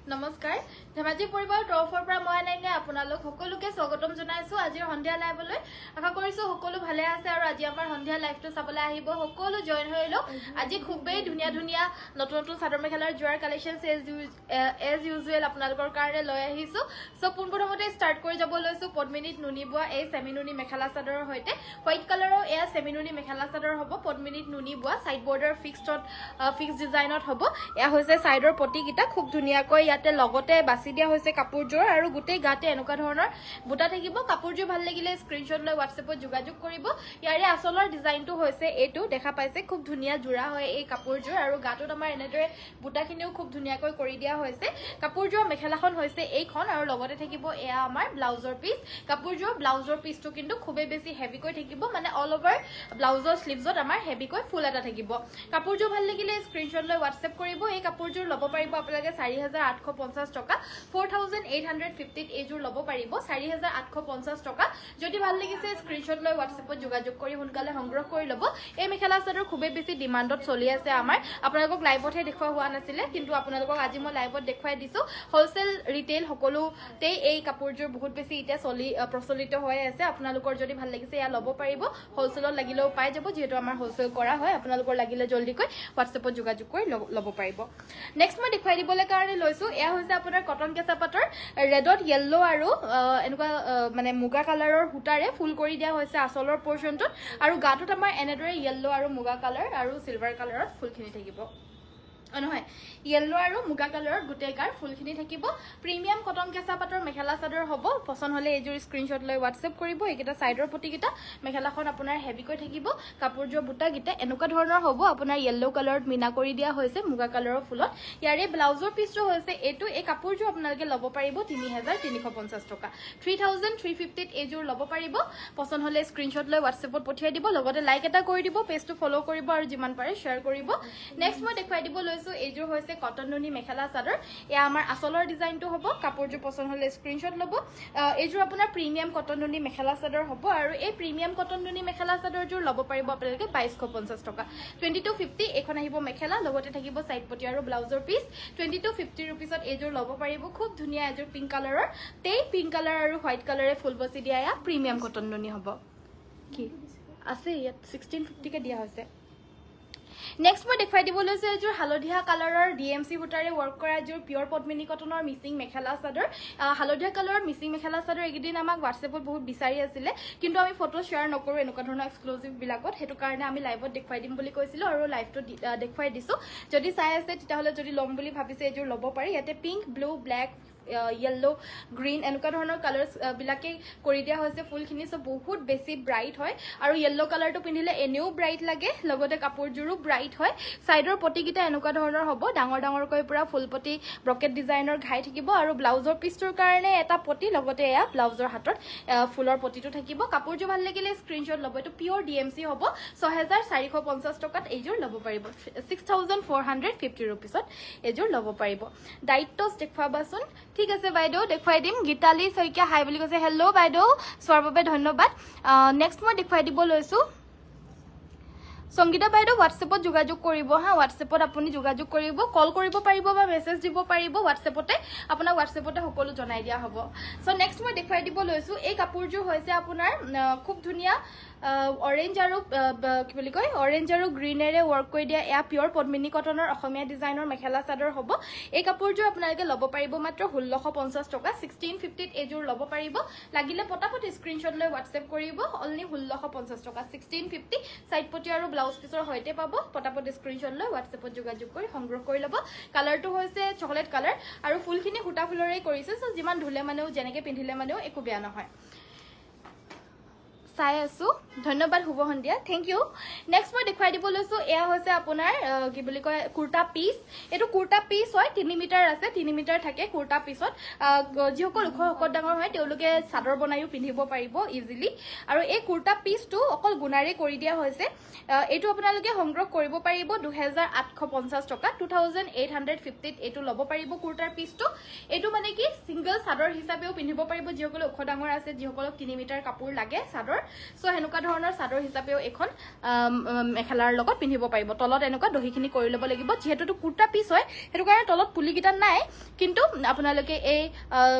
নমস্কাৰ ধেমাজি পৰিবাৰ তৰফৰ পৰা মই আনাইনে আপোনালোক সকলোকে স্বাগতম জনাইছো আজিৰ সন্ধিয়া লাইভলৈ আশা কৰিছো সকলো ভালে আছে আৰু আজি আমাৰ সন্ধিয়া লাইভটো চাবলৈ আহিব সকলো জয়েন হৈ লওক আজি খুবেই ধুনীয়া ধুনীয়া নতুন নতুন চাদৰ মেখেলাৰ জোৱাৰ কালেকশনছ এজ ইউজুৱেল আপোনালোকৰ কাৰণে লৈ আহিছো সো পোনপ্ৰথমতে ষ্টাৰ্ট কৰি যাব লৈছো পদ্মিনীত নুনিবোৱা এই সেমিনুনি মেখেলা চাদৰৰ হৈতে হোৱাইট কালাৰৰ এয়া সেমিনুনি মেখেলা চাদৰ হ'ব পদ্মিনীত নুনিবোৱা সাইড বৰ্ডাৰ ফিক্সড ডিজাইনত হ'ব এয়া হৈছে সাইডৰ পটিকিটা খুব ধুনীয়াকৈ ইয়াতে লগতে বাছি দিয়া হৈছে কাপোৰজোৰ আৰু গুটেই গাতে এনেকুৱা ধৰণৰ বুটা থাকিব কাপোৰজোৰ ভাল লাগিলে স্ক্ৰিনশ্বট লৈ WhatsAppত যোগাযোগ কৰিব ইয়াৰে আসলৰ ডিজাইনটো হৈছে এটো দেখা পাইছে খুব ধুনীয়া জোৰা হয় এই কাপোৰজোৰ আৰু গাটোত আমাৰ এনেদৰে বুটাখিনিও খুব ধুনীয়াকৈ কৰি দিয়া হৈছে কাপোৰজোৰ মেখেলাখন হৈছে এইখন আৰু লগতে থাকিব এয়া আমাৰ ব্লাউজৰ পিস কাপোৰজোৰ ব্লাউজৰ পিসটো কিন্তু খুবেই বেছি হেভিকৈ থাকিব মানে অল ওভাৰ ব্লাউজৰ স্লিভছত আমাৰ হেভিকৈ ফুল এটা থাকিব কাপোৰজোৰ ভাল লাগিলে স্ক্ৰিনশ্বট লৈ WhatsApp কৰিব এই কাপোৰজোৰ ল'ব পাৰিব আপোনালোকে 4850 টকা 4850 এজোৰ ল'ব পাৰিব 4850 টকা যদি ভাল লাগিছে স্ক্ৰিনশ্বট লৈ WhatsAppত যোগাযোগ কৰি সোনকালে সংগ্ৰহ কৰি ল'ব এই মেখেলা চাদৰ খুবেই বেছি ডিমান্ডত চলি আছে আমাৰ আপোনালোকক লাইভতহে দেখুৱা হোৱা নাছিলে কিন্তু আপোনালোকক আজি মই লাইভত দেখুৱাই দিছো হোলসেল ৰিটেইল সকলোতে এই কাপোৰজোৰ বহুত বেছি এতিয়া প্ৰচলিত হৈ আছে আপোনালোকৰ যদি ভাল লাগিছে ইয়া ল'ব পাৰিব হোলসেলত লাগিলেও পাই যাব যেহেতু আমাৰ হোলসেল কৰা হয় আপোনালোকৰ লাগিলে জলদিকৈ WhatsAppত যোগাযোগ কৰি ল'ব পাৰিব নেক্সট মই দেখুৱাই দিবলৈ কাৰণে লৈছো এয়া হৈছে আপোনাৰ কটন কেঁচা পাটৰ ৰেডত ইয়েলো আৰু এনেকুৱা মানে মুগা কালাৰৰ হুটাৰে ফুল কৰি দিয়া হৈছে আসলৰ পোৰশনটোত আৰু গাটোত আমাৰ এনেদৰে ইয়েলো আৰু মুগা কালাৰ আৰু সিলভাৰ কালাৰত ফুলখিনি থাকিব নহয় ইয়েলো আৰু মুগা কালাৰৰ গুটেই গাৰ ফুলখিনি থাকিব প্ৰিমিয়াম কটন কেঁচা পাটৰ মেখেলা চাদৰ হ'ব পছন্দ হলে এজোৰ স্ক্ৰিনশ্বট লৈ WhatsApp কৰিব এইকেইটা সাইডৰ পটিকিটা মেখেলাখন আপোনাৰ হেভিকৈ থাকিব কাপোৰজোৰ বুটাকিটা এনেকুৱা ধৰণৰ হ'ব আপোনাৰ ইয়েলো কালাৰত মিনা কৰি দিয়া হৈছে মুগা কালাৰৰ ফুলত ইয়াৰে ব্লাউজৰ পিছটো হৈছে এটো এই কাপোৰজোৰ আপোনালোকে ল'ব পাৰিব 3350 টকা 3350 এজোৰ ল'ব পাৰিব পছন্দ হলে স্ক্ৰিনশ্বট লৈ WhatsAppত পঠিয়াই দিব লগতে লাইক এটা কৰি দিব পেজটো ফলো কৰিব আৰু যিমান পাৰে শ্বেয়াৰ কৰিব নেক্সট মই দেখুৱাই দিব এজোৰ হৈছে কটন নুনি মেখেলা চাদৰ এয়া আমাৰ আসলৰ ডিজাইনটো হ'ব কাপোৰজোৰ পছন্দ হলে স্ক্ৰিনশ্বট ল'ব এজোৰ আপোনাৰ প্ৰিমিয়াম কটন নুনি মেখেলা চাদৰ হ'ব আৰু এই প্ৰিমিয়াম কটন নুনি মেখেলা চাদৰজোৰ ল'ব পাৰিব আপোনালোকে 2250 টকা 2250 এখন আহিব মেখেলা লগতে থাকিব সাইড পটি আৰু ব্লাউজৰ পিস 2250 रुपीसত এজোৰ ল'ব পাৰিব খুব ধুনীয়া এজোৰ পিংক কালাৰৰ তেই পিংক কালাৰ আৰু হোৱাইট কালাৰে ফুল বসি দিয়া এয়া প্ৰিমিয়াম কটন নুনি হ'ব কি আছে ইয়াত 1650 কে দিয়া হৈছে নেক্সট মই দেখুৱাই দিব লৈছো এজোৰ হালধীয়া কালাৰৰ DMC বুটাৰে ওয়াৰ্ক কৰা এজোৰ পিওৰ পদ্মিনী কটনৰ মিচিং মেখেলা চাদৰ হালধীয়া কালাৰৰ মিচিং মেখেলা চাদৰ একেদিন আমাক WhatsAppত বহুত বিচাৰি আছিলে কিন্তু আমি ফটো শ্বেয়াৰ নকৰো এনেকুৱা ধৰণৰ এক্সক্লুসিভ বিলাকত হেতু কাৰণে আমি লাইভত দেখুৱাই দিম বুলি কৈছিলো আৰু লাইভটো দেখুৱাই দিছো যদি চাই আছে তেতিয়াহলে যদি লম বুলি ভাবিছে এজোৰ ল'ব পাৰি ইয়াতে pink blue black yellow green এনেকুৱা ধৰণৰ কালাৰস বিলাকে কৰি দিয়া হৈছে ফুলখিনি সব বহুত বেছি ব্ৰাইট হয় আৰু येलो কালাৰটো পিন্ধিলে এনেও ব্ৰাইট লাগে লগতে কাপোৰজোৰো ব্ৰাইট হয় সাইডৰ পটিকিটা এনেকুৱা ধৰণৰ হ'ব ডাঙৰ ডাঙৰকৈ পুৰা ফুলপটি ব্ৰকেট ডিজাইনৰ ঘাই থাকিব আৰু ব্লাউজৰ পিছটোৰ কাৰণে এটা পটি লগতে এয়া ব্লাউজৰ হাতত ফুলৰ পটিটো থাকিব কাপোৰজোৰ ভাল লাগিলে স্ক্ৰিনশ্বট ল'ব এটো পিওৰ DMC হ'ব 6450 টকাত এজোৰ ল'ব পাৰিব 6450 रुपीसত এজোৰ ল'ব পাৰিব ডাইটস দেখুৱাবাচোন ঠিক আছে বাইদেউ দেখুৱাই দিম গীতালি সৈকিয়া হাই বুলি কৈছে হেল্ল বাইদেউ সোৱাৰ বাবে ধন্যবাদ নেক্সট মই দেখুৱাই দিব লৈছো সংগীতা বাইদেউ WhatsAppত যোগাযোগ কৰিব হা WhatsAppত আপুনি যোগাযোগ কৰিব কল কৰিব পাৰিব বা মেছেজ দিব পাৰিব WhatsAppতে আপোনাক WhatsAppতে সকলো জনাই দিয়া হ'ব সো নেক্সট মই দেখুৱাই দিব লৈছো এই কাপোৰজোৰ হৈছে আপোনাৰ খুব ধুনীয়া অৰেঞ্জ আৰু কি বুলি কয় অৰেঞ্জ আৰু গ্ৰীনেৰে ওয়াৰ্ক কৰি দিয়া এয়া পিওৰ পদ্মিনী কটনৰ অসমীয়া ডিজাইনৰ মেখেলা চাদৰ হ'ব এই কাপোৰজোৰ আপোনালোকে ল'ব পাৰিব মাত্ৰ 1650 টকা 1650 এজোৰ ল'ব পাৰিব লাগিলে পটাপট স্ক্ৰিনশ্বট লৈ WhatsApp কৰিব অনলি 1650 টকা 1650 সাইড পটি আৰু ব্লাউজ পিছৰ হৈতে পাব পটাপট স্ক্ৰিনশ্বট লৈ WhatsAppত যোগাযোগ কৰি সংগ্ৰহ কৰি ল'ব কালাৰটো হৈছে চকলেট কালাৰ আৰু ফুলখিনি হুটা ফুলৰে কৰিছে সো যিমান ধুলে মানেও যেনেকে পিন্ধিলে মানেও একো বেয়া নহয় চাই আছো ধন্যবাদ শুভ সন্ধিয়া থ্যাংক ইউ নেক্সট মই দেখুৱাই দিব লৈছো এয়া হৈছে আপোনাৰ কি বুলি কয় কুৰ্তা পিস এটো কুৰ্তা পিস হয় 3 মিটাৰ আছে 3 মিটাৰ থাকে কুৰ্তা পিছত যিসকল ওখ ডাঙৰ হয় তেওঁলোকে চাদৰ বনাইও পিন্ধিব পাৰিব ইজিলি আৰু এই কুৰ্তা পিসটো অকল গুণাৰে কৰি দিয়া হৈছে এটো আপোনালোকে সংগ্ৰহ কৰিব পাৰিব 2850 টকা 2850 এটো ল'ব পাৰিব কুৰ্তাৰ পিসটো এটো মানে কি সিঙ্গল চাদৰ হিচাপেও পিন্ধিব পাৰিব যিসকল ওখ ডাঙৰ আছে যিসকলক 3 মিটাৰ কাপোৰ লাগে চাদৰ সো হেনুকা ধৰণৰ চাদৰ হিচাপেও এখন মেখেলাৰ লগত পিন্ধিব পাৰিব তলত এনেকুৱা দহিখিনি কৰি ল'ব লাগিব যেহেতু কুৰ্তা পিস হয় হেতু কাৰণে তলত পুলি কিটা নাই কিন্তু আপোনালোকে এই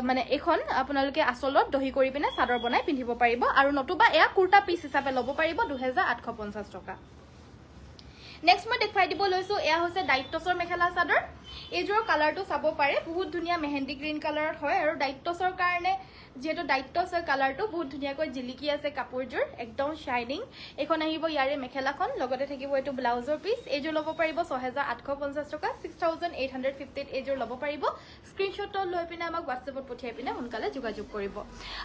মানে এখন আপোনালোকে আসলত দহি কৰি পিনে চাদৰ বনাই পিন্ধিব পাৰিব আৰু নতুবা এয়া কুৰ্তা পিস হিচাপে ল'ব পাৰিব 2850 টকা নেক্সট মই দেখাই দিব লৈছো এয়া হৈছে ডাইটছৰ মেখেলা চাদৰ এইযোৰ কালাৰটো চাব পাৰে বহুত ধুনিয়া মেহেন্দি গ্ৰীণ কালাৰত হয় আৰু ডাইটছৰ কাৰণে যেটো ডাইটছৰ কালাৰটো বহুত ধুনিয়াকৈ জিলিকি আছে কাপোৰযোৰ একদম শাইনিং এখন আহিব ইয়াৰে মেখেলাখন লগতে থাকিব এটো ব্লাউজৰ পিস এইযোৰ ল'ব পাৰিব 6850 টকা 6850 এইযোৰ ল'ব পাৰিব স্ক্ৰিনশ্বট লৈ পিনে আমাক WhatsAppত পঠিয়াই পিনে সোনকালে যোগাযোগ কৰিব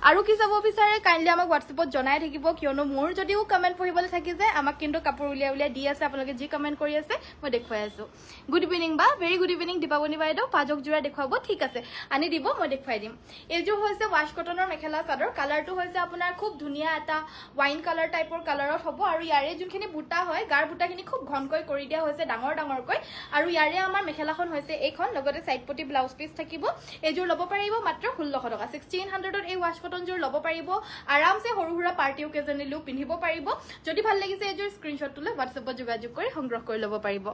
আৰু কি চাব বিচাৰে কাইন্ডলি আমাক WhatsAppত জনাই থাকিব কিয়নো মোৰ যদিও কমেন্ট পঢ়িবলৈ থাকি যায় আমাক কিন্তু কাপোৰ উলিয়াই দি আছে আপোনালোকে যি কমেন্ট কৰি আছে মই দেখুৱাই আছো গুড ইভিনিং বা ভেৰি গুড ইভিনিং দীপাৱনী বাইদেউ পাজক জোৰা দেখুৱাব ঠিক আছে আনি দিব মই দেখুৱাই দিম এইযোৰ হৈছে ওয়াশ কটনৰ মেখেলা চাদৰ কালাৰটো হৈছে আপোনাৰ খুব ধুনিয়া এটা ওয়াইন কালাৰ টাইপৰ কালাৰত হ'ব আৰু ইয়াৰে যোনখিনি বুটা হয় গাৰ বুটাখিনি খুব ঘনকৈ কৰি দিয়া হৈছে ডাঙৰকৈ আৰু ইয়াৰে আমাৰ মেখেলাখন হৈছে এইখন লগতে সাইড পটি ব্লাউজ পিস থাকিব এইযোৰ ল'ব পাৰিব মাত্ৰ 1600 টকা 1600 ত এই ওয়াশ কটন জোৰ ল'ব পাৰিব আৰামছে সৰুহুৰা পাৰ্টি অকেজনলিও পিন্ধিব পাৰিব যদি ভাল লাগিছে এইযোৰ স্ক্ৰিনশ্বট লৈ WhatsAppত যোগাযোগ কৰি সংগ্ৰহ কৰি ল'ব পাৰিব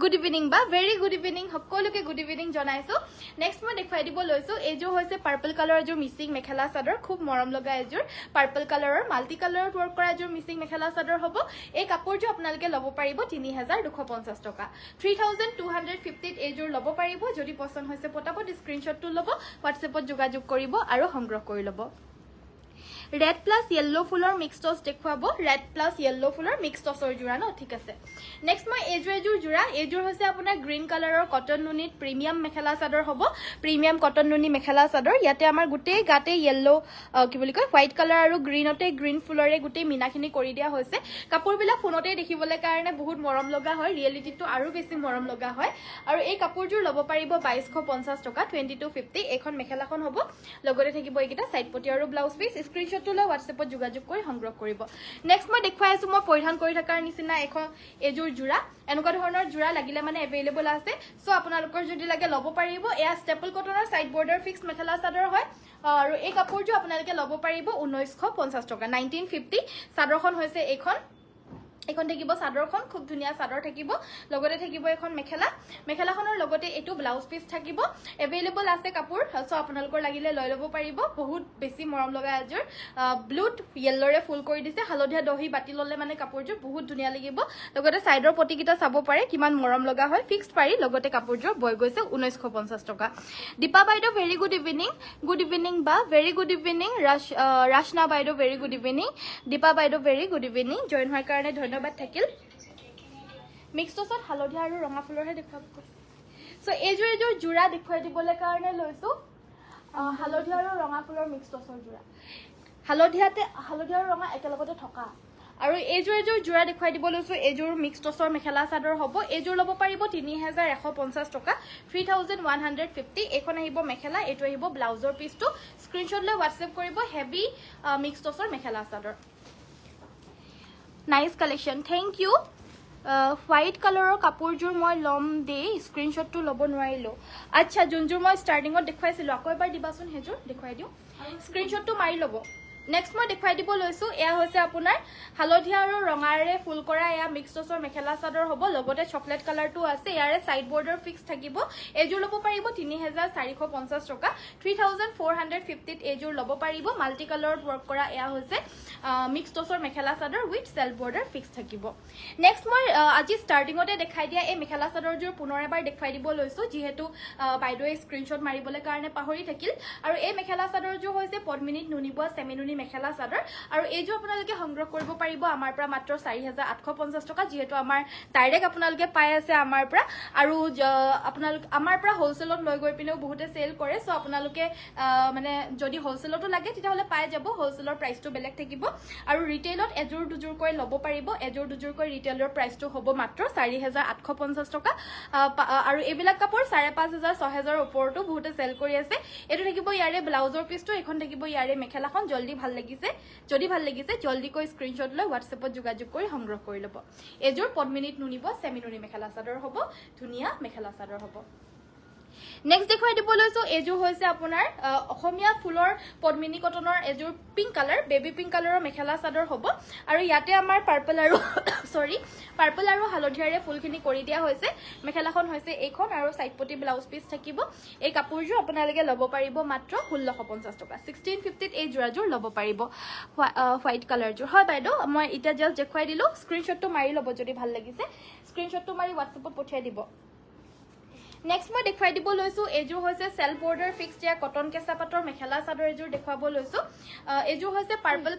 গুড ইভিনিং বা ভেৰি গুড ইভিনিং সকলোকে গুড ইভিনিং জনাইছো নেক্সট মই দেখুৱাই দিব লৈছো এইযোৰ হৈছে পাৰ্পল কালাৰৰ এযোৰ মিচিং মেখেলা চাদৰ খুব মৰম লগা এযোৰ পাৰ্পল কালাৰৰ মাল্টি কালাৰত ৱৰ্ক কৰা এযোৰ মিচিং মেখেলা চাদৰ হ'ব এই কাপোৰযোৰ আপোনালোকে ল'ব পাৰিব 3250 টকা 3250 এইযোৰ ল'ব পাৰিব যদি পছন্দ হৈছে পটাপট স্ক্ৰিনশ্বটটো ল'ব WhatsAppত যোগাযোগ কৰিব আৰু সংগ্ৰহ কৰি ল'ব ৰেড প্লাস ইয়েলো ফুলৰ মিক্স টছ দেখুৱাব ৰেড প্লাস ইয়েলো ফুলৰ মিক্স টছৰ জোৰা ন ঠিক আছে নেক্সট মই এযোৰ জোৰা এইযোৰ হৈছে আপোনাৰ গ্ৰীণ কালাৰৰ কটন নুনিত প্ৰিমিয়াম মেখেলা চাদৰ হ'ব প্ৰিমিয়াম কটন নুনি মেখেলা চাদৰ ইয়াতে আমাৰ গুটেই গাতে ইয়েলো কি বুলি কয় হোৱাইট কালাৰ আৰু গ্ৰীনতে গ্ৰীণ ফুলৰে গুটেই মিনাখিনি কৰি দিয়া হৈছে কাপোৰবিলাক ফোনতে দেখিবলৈ কাৰণে বহুত মৰম লগা হয় ৰিয়েলিটিটো আৰু বেছি মৰম লগা হয় আৰু এই কাপোৰযোৰ ল'ব পাৰিব 2250 টকা 2250 এখন মেখেলাখন হ'ব লগতে থাকিব এইকিটা সাইড পটি আৰু ব্লাউজ পিস স্ক্ৰিনশ্বট লৈ WhatsAppত যোগাযোগ কৰি সংগ্ৰহ কৰিব নেক্সট মই দেখুৱাই আছো মই পৰিধান কৰি থকাৰ নিচিনা এখন এযোৰ জোৰা এনেকুৱা ধৰণৰ জোৰা লাগিলে মানে এভেইলেবল আছে সো আপোনালোকৰ যদি লাগে ল'ব পাৰিব এয়া ষ্টেপল কটনৰ side border fix mekhela chador হয় আৰু এই কাপোৰযোৰ আপোনালোকে ল'ব পাৰিব 1950 টকা 1950 চাদৰখন হৈছে এখন থাকিব চাদৰখন খুব ধুনিয়া চাদৰ থাকিব লগতে থাকিব এখন মেখেলাখনৰ লগতে এটো ব্লাউজ পিস থাকিব এভেইলেবল আছে কাপোৰ সো আপোনালোকৰ লাগিলে লৈ ল'ব পাৰিব বহুত বেছি মৰম লগা এযোৰ ব্লুট ইয়েলৰে ফুল কৰি দিছে হালধীয়া দহি বাতি ললে মানে কাপোৰযোৰ বহুত ধুনিয়া লাগিব লগতে সাইডৰ পটিকিটা চাব পাৰে কিমান মৰম লগা হয় ফিক্সড পাৰি লগতে কাপোৰযোৰ বৈ গৈছে 1950 টকা দীপা বাইদেউ ভেৰি গুড ইভিনিং বা ভেৰি গুড ইভিনিং ৰাশনা বাইদেউ ভেৰি গুড ইভিনিং দীপা বাইদেউ ভেৰি গুড ইভিনিং জয়েন হোৱাৰ কাৰণে ধন্যবাদ থাকিল মিক্স টছত হালধীয়া আৰু ৰঙা ফুলৰহে দেখুৱাব সো এইযোৰ জোৰা দেখুৱাই দিবলৈ কাৰণে লৈছো হালধীয়া আৰু ৰঙা ফুলৰ মিক্স টছৰ জোৰা হালধীয়া আৰু ৰঙা একেলগতে থকা আৰু এইযোৰ জোৰা দেখুৱাই দিব লৈছো এইযোৰ মিক্স টছৰ মেখেলা চাদৰ হ'ব এইযোৰ ল'ব পাৰিব 3150 টকা 3150 এখন আহিব মেখেলা এটো আহিব ব্লাউজৰ পিসটো স্ক্ৰিনশ্বট লৈ WhatsApp কৰিব হেভি মিক্স টছৰ mekhela chador nice collection thank you white কালাৰৰ কাপোৰযোৰ মই লম দে স্ক্ৰিনশ্বটটো ল'ব নোৱাৰিলো আচ্ছা যোনযোৰ মই ষ্টাৰ্টিংত দেখুৱাইছিলো আকৌ এবাৰ দিবাচোন হেজোৰ দেখুৱাই দিও স্ক্ৰিনশ্বটটো মাৰি ল'ব নেক্সট মই দেখুৱাই দিব লৈছো এয়া হৈছে আপোনাৰ হালধীয়া আৰু ৰঙাৰে ফুল কৰা এয়া মিক্স টছৰ মেখেলা চাদৰ হ'ব লগতে চকলেট কালাৰটো আছে ইয়াৰে সাইড বৰ্ডাৰ ফিক্স থাকিব এযোৰ ল'ব পাৰিব 3450 টকা 3450 এযোৰ ল'ব পাৰিব মাল্টি কালাৰত ৱৰ্ক কৰা এয়া হৈছে মিক্স টছৰ মেখেলা চাদৰ উইথ সেলফ বৰ্ডাৰ ফিক্স থাকিব নেক্সট মই আজি ষ্টাৰ্টিংতে দেখাই দিয়া এই মেখেলা চাদৰযোৰ পুনৰ এবাৰ দেখুৱাই দিব লৈছো যিহেতু বাইদেৱে স্ক্ৰিনশ্বট মাৰিবলৈ কাৰণে পাহৰি থাকিল আৰু এই মেখেলা চাদৰযোৰ হৈছে পদ্মিনীত নুনিবোৱা সেমিনুনি মেখেলা চাদৰ আৰু এইযোৰ আপোনালোকে সংগ্ৰহ কৰিব পাৰিব আমাৰ পৰা মাত্ৰ 4850 টকা যেহেতু আমাৰ ডাইৰেক্ট আপোনালোকে পাই আছে আমাৰ পৰা আৰু আপোনালোক আমাৰ পৰা হোলসেলত লৈ গৈ পিনেও বহুতে সেল কৰে সো আপোনালোকে মানে যদি হোলসেলতো লাগে তেতিয়াহলে পাই যাব হোলসেলৰ প্ৰাইসটো বেলেগ থাকিব আৰু ৰিটেইলত এযোৰ দুযোৰ কৈ ল'ব পাৰিব এযোৰ দুযোৰ কৈ ৰিটেইলৰ প্ৰাইসটো হ'ব মাত্ৰ 4850 টকা আৰু এইবিলাক কাপোৰ 5500 6000 ওপৰতো বহুতে সেল কৰি আছে এটো থাকিব ইয়াৰে ব্লাউজৰ পিসটো এখন থাকিব ইয়াৰে মেখেলাখন জলদি ভাল লাগিছে যদি ভাল লাগিছে জলদি কৈ স্ক্ৰিনশ্বট লৈ WhatsAppত যোগাযোগ কৰি সংগ্ৰহ কৰি ল'ব এযোৰ পদ্মিনীত নুনিব সেমিনুনি মেখেলা চাদৰ হ'ব ধুনিয়া মেখেলা চাদৰ হ'ব নেক্সট দেখুৱাই দিব লৈছো এজোৰ হৈছে আপোনাৰ অসমীয়া ফুলৰ পদ্মিনী কটনৰ এজোৰ পিংক কালাৰ বেবি পিংক কালাৰৰ মেখেলা চাদৰ হ'ব আৰু ইয়াতে আমাৰ পাৰ্পল আৰু পাৰ্পল আৰু হালধীয়াৰে ফুলখিনি কৰি দিয়া হৈছে মেখেলাখন হৈছে এইখন আৰু সাইডপটি ব্লাউজ পিস থাকিব এই কাপোৰযোৰ আপোনালোকে ল'ব পাৰিব মাত্ৰ 1650 টকা 1650 এই জোৰাযোৰ ল'ব পাৰিব হোৱাইট কালাৰযোৰ হয় বাইদেউ মই এটা জাস্ট দেখুৱাই দিলো স্ক্ৰিনশ্বটটো মাৰি ল'ব যদি ভাল লাগিছে স্ক্ৰিনশ্বটটো মাৰি WhatsAppত পঠিয়াই দিব Next মই দেখুৱাই দিব লৈছো এজোৰ হৈছে সেলফ বৰ্ডাৰ ফিক্সড या কটন কেঁচা পাটৰ মেখেলা চাদৰ এজোৰ দেখুৱাব লৈছো এজোৰ হৈছে পাৰ্পল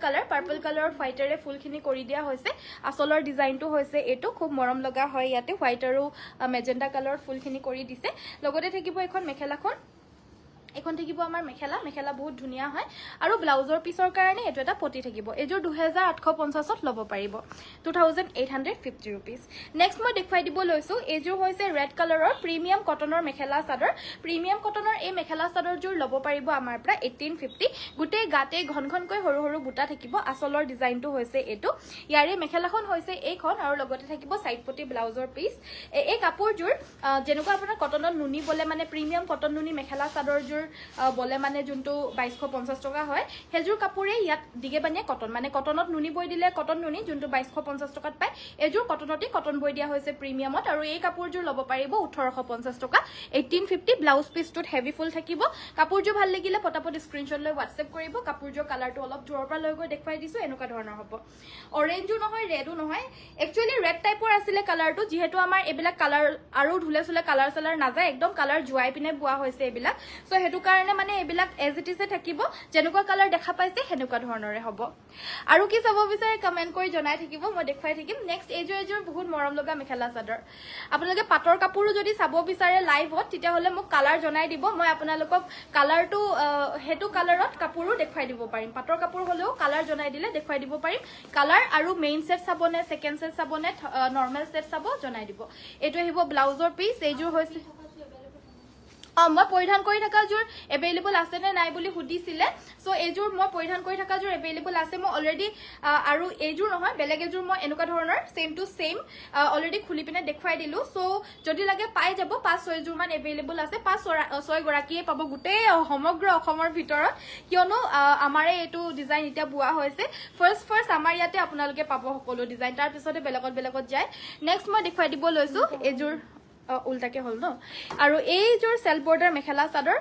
কালাৰৰ হোৱাইটৰে ফুলখিনি কৰি দিয়া হৈছে আসলৰ ডিজাইনটো হৈছে এটো খুব মৰম লগা হয় ইয়াতে হোৱাইট আৰু মেজেন্ডা কালাৰৰ ফুলখিনি কৰি দিছে লগতে থাকিব এখন মেখেলাখন এখন থাকিব আমাৰ মেখেলা বহুত ধুনিয়া হয় আৰু ব্লাউজৰ পিছৰ কাৰণে এটো এটা পটি থাকিব এজোৰ 2850 ত ল'ব পাৰিব 2850 रुपीस নেক্সট মই দেখুৱাই দিব লৈছো এজোৰ হৈছে ৰেড কালাৰৰ প্ৰিমিয়াম কটনৰ মেখেলা চাদৰ প্ৰিমিয়াম কটনৰ এই মেখেলা চাদৰযোৰ ল'ব পাৰিব আমাৰ পৰা 1850 গুটে গাতে ঘনকৈ সৰু বুটা থাকিব আসলৰ ডিজাইনটো হৈছে এটো ইয়াৰে মেখেলাখন হৈছে এইখন আৰু লগতে থাকিব সাইড পটি ব্লাউজৰ পিস এই কাপোৰযোৰ যেনেকুৱা আপোনাৰ কটনৰ নুনি বলে মানে প্ৰিমিয়াম কটন নুনি মেখেলা চাদৰযোৰ বলে মানে যোনটো 2250 টকা হয় হেজুৰ কাপোৰে ইয়াত দিগে বানিয়ে কটন মানে কটনত নুনি বই দিলে কটন নুনি যোনটো 2250 টকাত পায় এজুৰ কটনতে কটন বই দিয়া হৈছে প্ৰিমিয়ামত আৰু এই কাপোৰযোৰ ল'ব পাৰিব 1850 টকা 1850 ব্লাউজ পিসটোত হেভি ফুল থাকিব কাপোৰযোৰ ভাল লাগিলে পটাপট স্ক্ৰিনশ্বট লৈ WhatsApp কৰিব কাপোৰযোৰ কালাৰটো অলপ দূৰৰ পৰা লৈ গৈ দেখুৱাই দিছো এনেকুৱা ধৰণৰ হ'ব অৰেঞ্জো নহয় ৰেডো নহয় একচুয়ালি ৰেড টাইপৰ আছিল কালাৰটো যেহেতু আমাৰ এবিলাক কালাৰ আৰু ধুলে চলে কালাৰ সালাৰ নাযায় একদম কালাৰ জুৱাই পিনে বুৱা হৈছে এবিলাক সো হেতু কাৰণে মানে এবিলাক এজ ইট ইজ থাকিব যেনেকুৱা কালাৰ দেখা পাইছে হেনেকুৱা ধৰণৰে হ'ব আৰু কি চাব বিচাৰে কমেন্ট কৰি জনাই থাকিব মই দেখুৱাই থাকিম নেক্সট এজোৰ বহুত মৰম লগা মেখেলা চাদৰ আপোনালোকে পাটৰ কাপোৰো যদি চাব বিচাৰে লাইভত তেতিয়া হলে মোক কালাৰ জনাই দিব মই আপোনালোকক কালাৰটো হেতু কালাৰত কাপোৰো দেখুৱাই দিব পাৰিম পাটৰ কাপোৰ হলেও কালাৰ জনাই দিলে দেখুৱাই দিব পাৰিম কালাৰ আৰু মেইন সেট চাবনে সেকেন্ড সেট চাবনে নৰমাল সেট চাব জনাই দিব এটো আহিব ব্লাউজৰ পিস এজোৰ হৈছে মই পৰিধান কৰি থকা জোৰ এভেইলেবল আছে নে নাই বুলি সুধিছিলে সো এজোৰ মই পৰিধান কৰি থকা জোৰ এভেইলেবল আছে মই অলৰেডি আৰু এজোৰ নহয় বেলেগ এজোৰ মই এনেকুৱা ধৰণৰ সেম টু সেম অলৰেডি খুলি পিনে দেখুৱাই দিলো সো যদি লাগে পাই যাব 5-6 জোৰ মান এভেইলেবল আছে 5-6 গৰাকীয়ে পাব গুটে সমগ্ৰ অসমৰ ভিতৰত কিয়নো আমাৰে এটো ডিজাইন এতিয়া বুৱা হৈছে ফাৰ্স্ট আমাৰ ইয়াতে আপোনালোকে পাব সকলো ডিজাইন তাৰ পিছতে বেলেগত যায় নেক্সট মই দেখুৱাই দিব লৈছো এজোৰ উল্টাকে হল ন আৰু এই জোৰ সেলফ বৰ্ডাৰ মেখেলা চাদৰ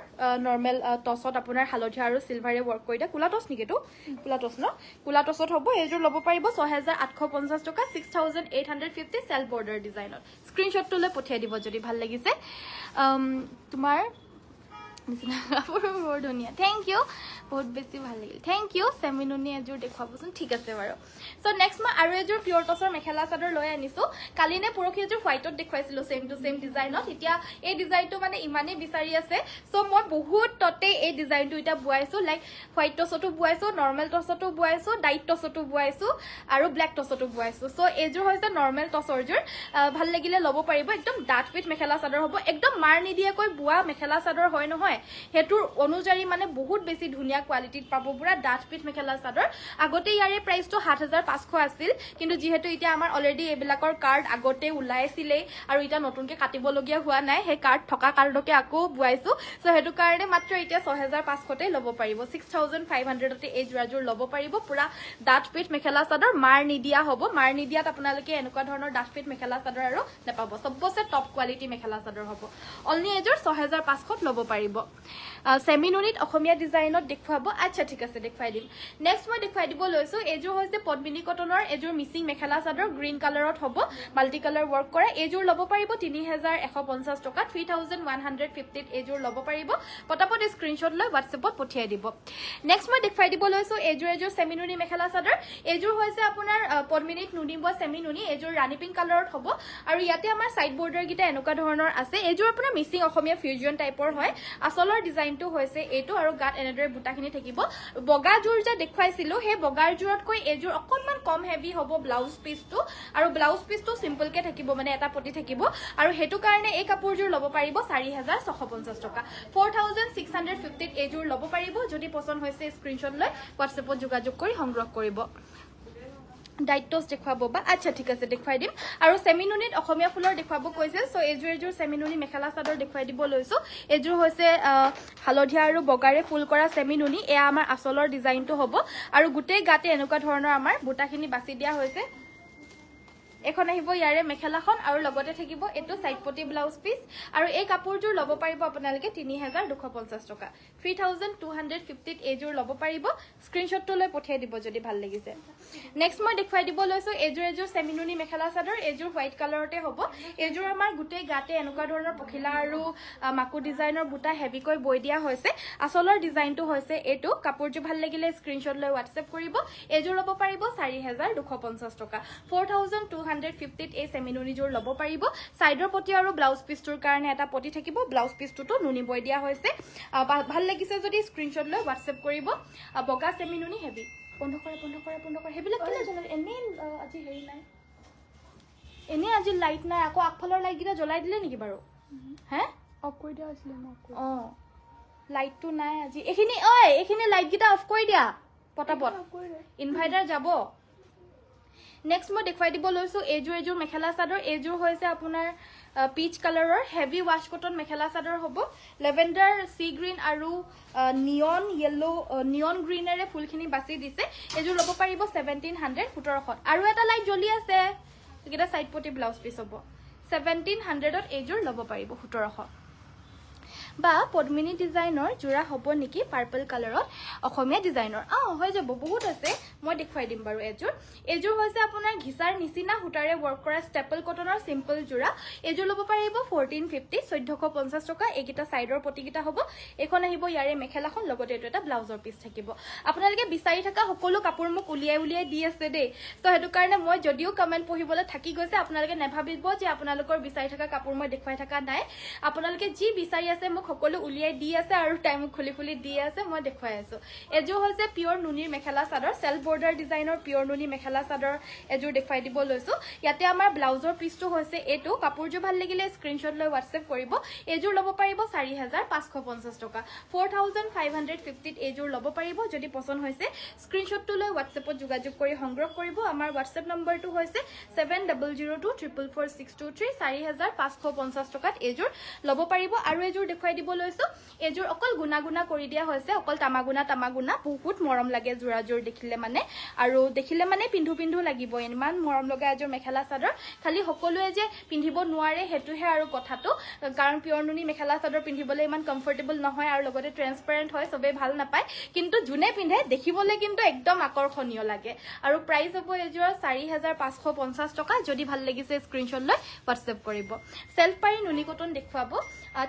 নৰমাল টছত আপোনাৰ হালধীয়া আৰু সিলভাৰে ওয়াৰ্ক কৰি দিয়া কুলা টছ নিকেটো কুলা টছ ন কুলা টছত হ'ব এই জোৰ ল'ব পাৰিব 6850 টকা 6850 সেলফ বৰ্ডাৰ ডিজাইনত স্ক্ৰিনশ্বটটো লৈ পঠিয়াই দিব যদি ভাল লাগিছে তোমাৰ বহুত ধুনিয়া থ্যাংক ইউ বহুত বেছি ভাল লাগিল থ্যাংক ইউ সেমিনুনি এজোৰ দেখুৱাবচোন ঠিক আছে বাৰু সো নেক্সট মই আৰু এজোৰ পিওৰ টছৰ মেখেলা চাদৰ লৈ আনিছো কালিনে পৰখি এজোৰ হোৱাইটত দেখুৱাইছিলো সেম টু সেম ডিজাইনত এতিয়া এই ডিজাইনটো মানে ইমানে বিচাৰি আছে সো মই বহুত ততে এই ডিজাইনটো এটা বুৱাইছো লাইক হোৱাইট টছটো বুৱাইছো নৰমাল টছটো বুৱাইছো ডাইট টছটো বুৱাইছো আৰু ব্ল্যাক টছটো বুৱাইছো সো এজোৰ হৈছে নৰমাল টছৰ জোৰ ভাল লাগিলে ল'ব পাৰিব একদম ডাট পিট মেখেলা চাদৰ হ'ব একদম মাৰ নিদিয়াকৈ বুৱা মেখেলা চাদৰ হয় নহয় হেতুৰ অনুযায়ী মানে বহুত বেছি ধুনিয়া কোৱালিটিত পাব পুৰা ডাট পিট মেখেলা চাদৰ আগতে ইয়াৰে প্ৰাইসটো 7500 আছিল কিন্তু যেহেতু এতিয়া আমাৰ অলৰেডি এবিলাকৰ কাৰ্ড আগতে উলাইছিলে আৰু এটা নতুনকে কাটিব লগিয়া হোৱা নাই হে কাৰ্ড থকা কাৰ্ডকে আকৌ বুৱাইছো সো হেতু কাৰণে মাত্ৰ এতিয়া 6500 তে ল'ব পাৰিব 6500 তে এই জোৰাজোৰ ল'ব পাৰিব পুৰা ডাট পিট মেখেলা চাদৰ মাৰ নিদিয়া হ'ব মাৰ নিদিয়াত আপোনালোকে এনেকুৱা ধৰণৰ ডাট পিট মেখেলা চাদৰ আৰু নেপাব সবছে টপ কোৱালিটি মেখেলা চাদৰ হ'ব অনলি এজোৰ 6500 ল'ব পাৰিব সেমিনুনিত অসমীয়া ডিজাইনত দেখুৱাব আচ্ছা ঠিক আছে দেখুৱাই দিম নেক্সট মই দেখুৱাই দিব লৈছো এজোৰ হৈছে পদ্মিনী কটনৰ এজোৰ মিসিং মেখেলা চাদৰ গ্ৰীন কালাৰত হ'ব মাল্টি কালাৰ ওয়াৰ্ক কৰা এজোৰ ল'ব পাৰিব 3150 টকা 3150 এজোৰ ল'ব পাৰিব পটাপট স্ক্ৰিনশ্বট লৈ WhatsAppত পঠিয়াই দিব নেক্সট মই দেখুৱাই দিব লৈছো এজোৰ সেমিনুনি মেখেলা চাদৰ এজোৰ হৈছে আপোনাৰ পদ্মিনীত নুনি বয় সেমিনুনি এজোৰ ৰাণী পিংক কালাৰত হ'ব আৰু ইয়াতে আমাৰ সাইড বৰ্ডাৰ গিটা এনেকুৱা ধৰণৰ আছে এজোৰ আপোনাৰ মিসিং অসমীয়া ফিউজন টাইপৰ হয় আসলৰ ডিজাইনটো হৈছে এটো আৰু গাত এনেদৰে বুটাখিনি থাকিব বগা জোৰ যে দেখুৱাইছিলো হে বগাৰ জোৰতকৈ এজোৰ অকনমান কম হেভি হ'ব ব্লাউজ পিসটো আৰু ব্লাউজ পিসটো সিম্পল কে থাকিব মানে এটা পটি থাকিব আৰু হেতু কাৰণে এই কাপোৰজোৰ ল'ব পাৰিব 4650 টকা 4650 এজোৰ ল'ব পাৰিব যদি পছন্দ হৈছে স্ক্ৰিনশ্বট লৈ WhatsAppত যোগাযোগ কৰি সংগ্ৰহ কৰিব ডাইটস দেখুৱাব বা আচ্ছা ঠিক আছে দেখুৱাই দিম আৰু সেমিনুনিত অসমীয়া ফুলৰ দেখুৱাব কৈছে সো এজোৰ সেমিনুনি মেখেলা চাদৰ দেখুৱাই দিব লৈছো এজোৰ হৈছে হালধীয়া আৰু বগাৰে ফুল কৰা সেমিনুনি এয়া আমাৰ আসলৰ ডিজাইনটো হ'ব আৰু গুটেই গাতে এনেকুৱা ধৰণৰ আমাৰ বুটাখিনি বাছি দিয়া হৈছে এখন আহিব ইয়াৰে মেখেলাখন আৰু লগতে থাকিব এটো সাইড পটি ব্লাউজ পিস আৰু এই কাপোৰজোৰ লব পাৰিব আপোনালোকে 3250 টকা 3250 এজোৰ লব পাৰিব স্ক্ৰিনশ্বটটো লৈ পঠিয়াই দিব যদি ভাল লাগিছে নেক্সট মই দেখুৱাই দিব লৈছো এজোৰ সেমিনুনি মেখেলা চাদৰ এজোৰ হোৱাইট কালাৰতে হ'ব এজোৰ আমাৰ গুটেই গাতে এনেকুৱা ধৰণৰ পখিলা আৰু মাকু ডিজাইনৰ বুটা হেভিকৈ বৈ দিয়া হৈছে আসলৰ ডিজাইনটো হৈছে এটো কাপোৰজোৰ ভাল লাগিলে স্ক্ৰিনশ্বট লৈ WhatsApp কৰিব এজোৰ লব পাৰিব 4250 টকা 4250 এই সেমিনুনি জোৰ লব পাৰিব সাইডৰ পটি আৰু ব্লাউজ পিসটোৰ কাৰণে এটা পটি থাকিব ব্লাউজ পিসটোটো নুনি বৈ দিয়া হৈছে ভাল লাগিছে যদি স্ক্ৰিনশ্বট লৈ WhatsApp কৰিব বগা সেমিনুনি হেভি বন্ধ কৰা হেবিলা কেলে জ্বলাই এনে আজি হেৰি নাই এনে আজি লাইট নাই আকৌ আগফালৰ লাইট গিটা জ্বলাই দিলে নেকি বাৰু হে অফ কৰি দিয়া আছিল লাইটটো নাই আজি এখিনি লাইট গিটা অফ কৰি দিয়া পটাপট ইনভাইটাৰ যাব নেক্সট মই দেখুৱাই দিব লৈছো এজোৰ মেখেলা চাদৰ এজোৰ হৈছে আপোনাৰ পিচ কালাৰৰ heavy wash cotton mekhela chador হ'ব লেভেন্ডাৰ সি গ্ৰীন আৰু নিয়ন ইয়েলো নিয়ন গ্ৰীনেৰে ফুলখিনি বাছি দিছে এজোৰ লব পাৰিব 1700 আৰু এটা লাইট জ্বলি আছে এটা সাইড পটি ব্লাউজ পিস হ'ব 1700ত এজোৰ লব পাৰিব 1700 বা পদ্মিনী ডিজাইনৰ জোৰা হ'ব নেকি পাৰ্পল কালাৰত অসমীয়া ডিজাইনৰ হৈ যাব বহুত আছে মই দেখুৱাই দিম বাৰু এজোৰ হৈছে আপোনাৰ ঘিচাৰ নিচিনা হুটাৰে ওয়াৰ্ক কৰা ষ্টেপল কটনৰ সিম্পল জোৰা এজোৰ লব পাৰিব 1450 1450 টকা এইকিটা সাইডৰ পটিকিটা হ'ব এখন আহিব ইয়াৰে মেখেলাখন লগতে এটো এটা ব্লাউজৰ পিস থাকিব আপোনালোকে বিচাৰি থকা সকলো কাপোৰ মোক উলিয়াই দি আছে দেই তো হেতু কাৰণে মই যদিও কমেন্ট পঢ়িবলৈ থাকি গৈছে আপোনালোকে নেভাবিব যে আপোনালোকৰ বিচাৰি থকা কাপোৰ মই দেখুৱাই থকা নাই আপোনালোকে যি বিচাৰি আছে মোক সকলো উলিয়াই দি আছে আৰু টাইম খুলি দি আছে মই দেখুৱাই আছো এজোৰ হৈছে pure নুনিৰ mekhela chador self border ডিজাইনৰ পিওৰ নুনি মেখেলা চাদৰ এজোৰ দেখুৱাই দিব লৈছো ইয়াতে আমাৰ ব্লাউজৰ পিসটো হৈছে এটো কাপোৰজোৰ ভাল লাগিলে স্ক্ৰিনশ্বট লৈ WhatsApp কৰিব এজোৰ লব পাৰিব 4550 টকা 4550 এজোৰ লব পাৰিব যদি পছন্দ হৈছে স্ক্ৰিনশ্বটটো লৈ WhatsAppত যোগাযোগ কৰি সংগ্ৰহ কৰিব আমাৰ WhatsApp নম্বৰটো হৈছে 7002444623 4550 টকাত এজোৰ লব পাৰিব আৰু এজোৰ দেখুৱাই দিব লৈছো এজোৰ অকল গুনা কৰি দিয়া হৈছে অকল তামাগুনা বহুত মৰম লাগে জোৰাজোৰ দেখিলে মানে পিন্ধু লাগিব ইমান মৰম লগা এজোৰ মেখেলা চাদৰ খালি সকলোৱে যে পিন্ধিব নোৱাৰে হেতুহে আৰু কথাটো কাৰণ পিওৰ নুনি মেখেলা চাদৰ পিন্ধিবলৈ ইমান কমফৰ্টেবল নহয় আৰু লগতে ট্ৰান্সপাৰেন্ট হয় সবে ভাল নাপায় কিন্তু জুনে পিন্ধে দেখিবলৈ কিন্তু একদম আকৰ্ষণীয় লাগে আৰু প্ৰাইস হ'ব এজোৰ 4550 টকা যদি ভাল লাগিছে স্ক্ৰিনশ্বট লৈ WhatsApp কৰিব সেলফ পাৰি নুনি কটন দেখুৱাব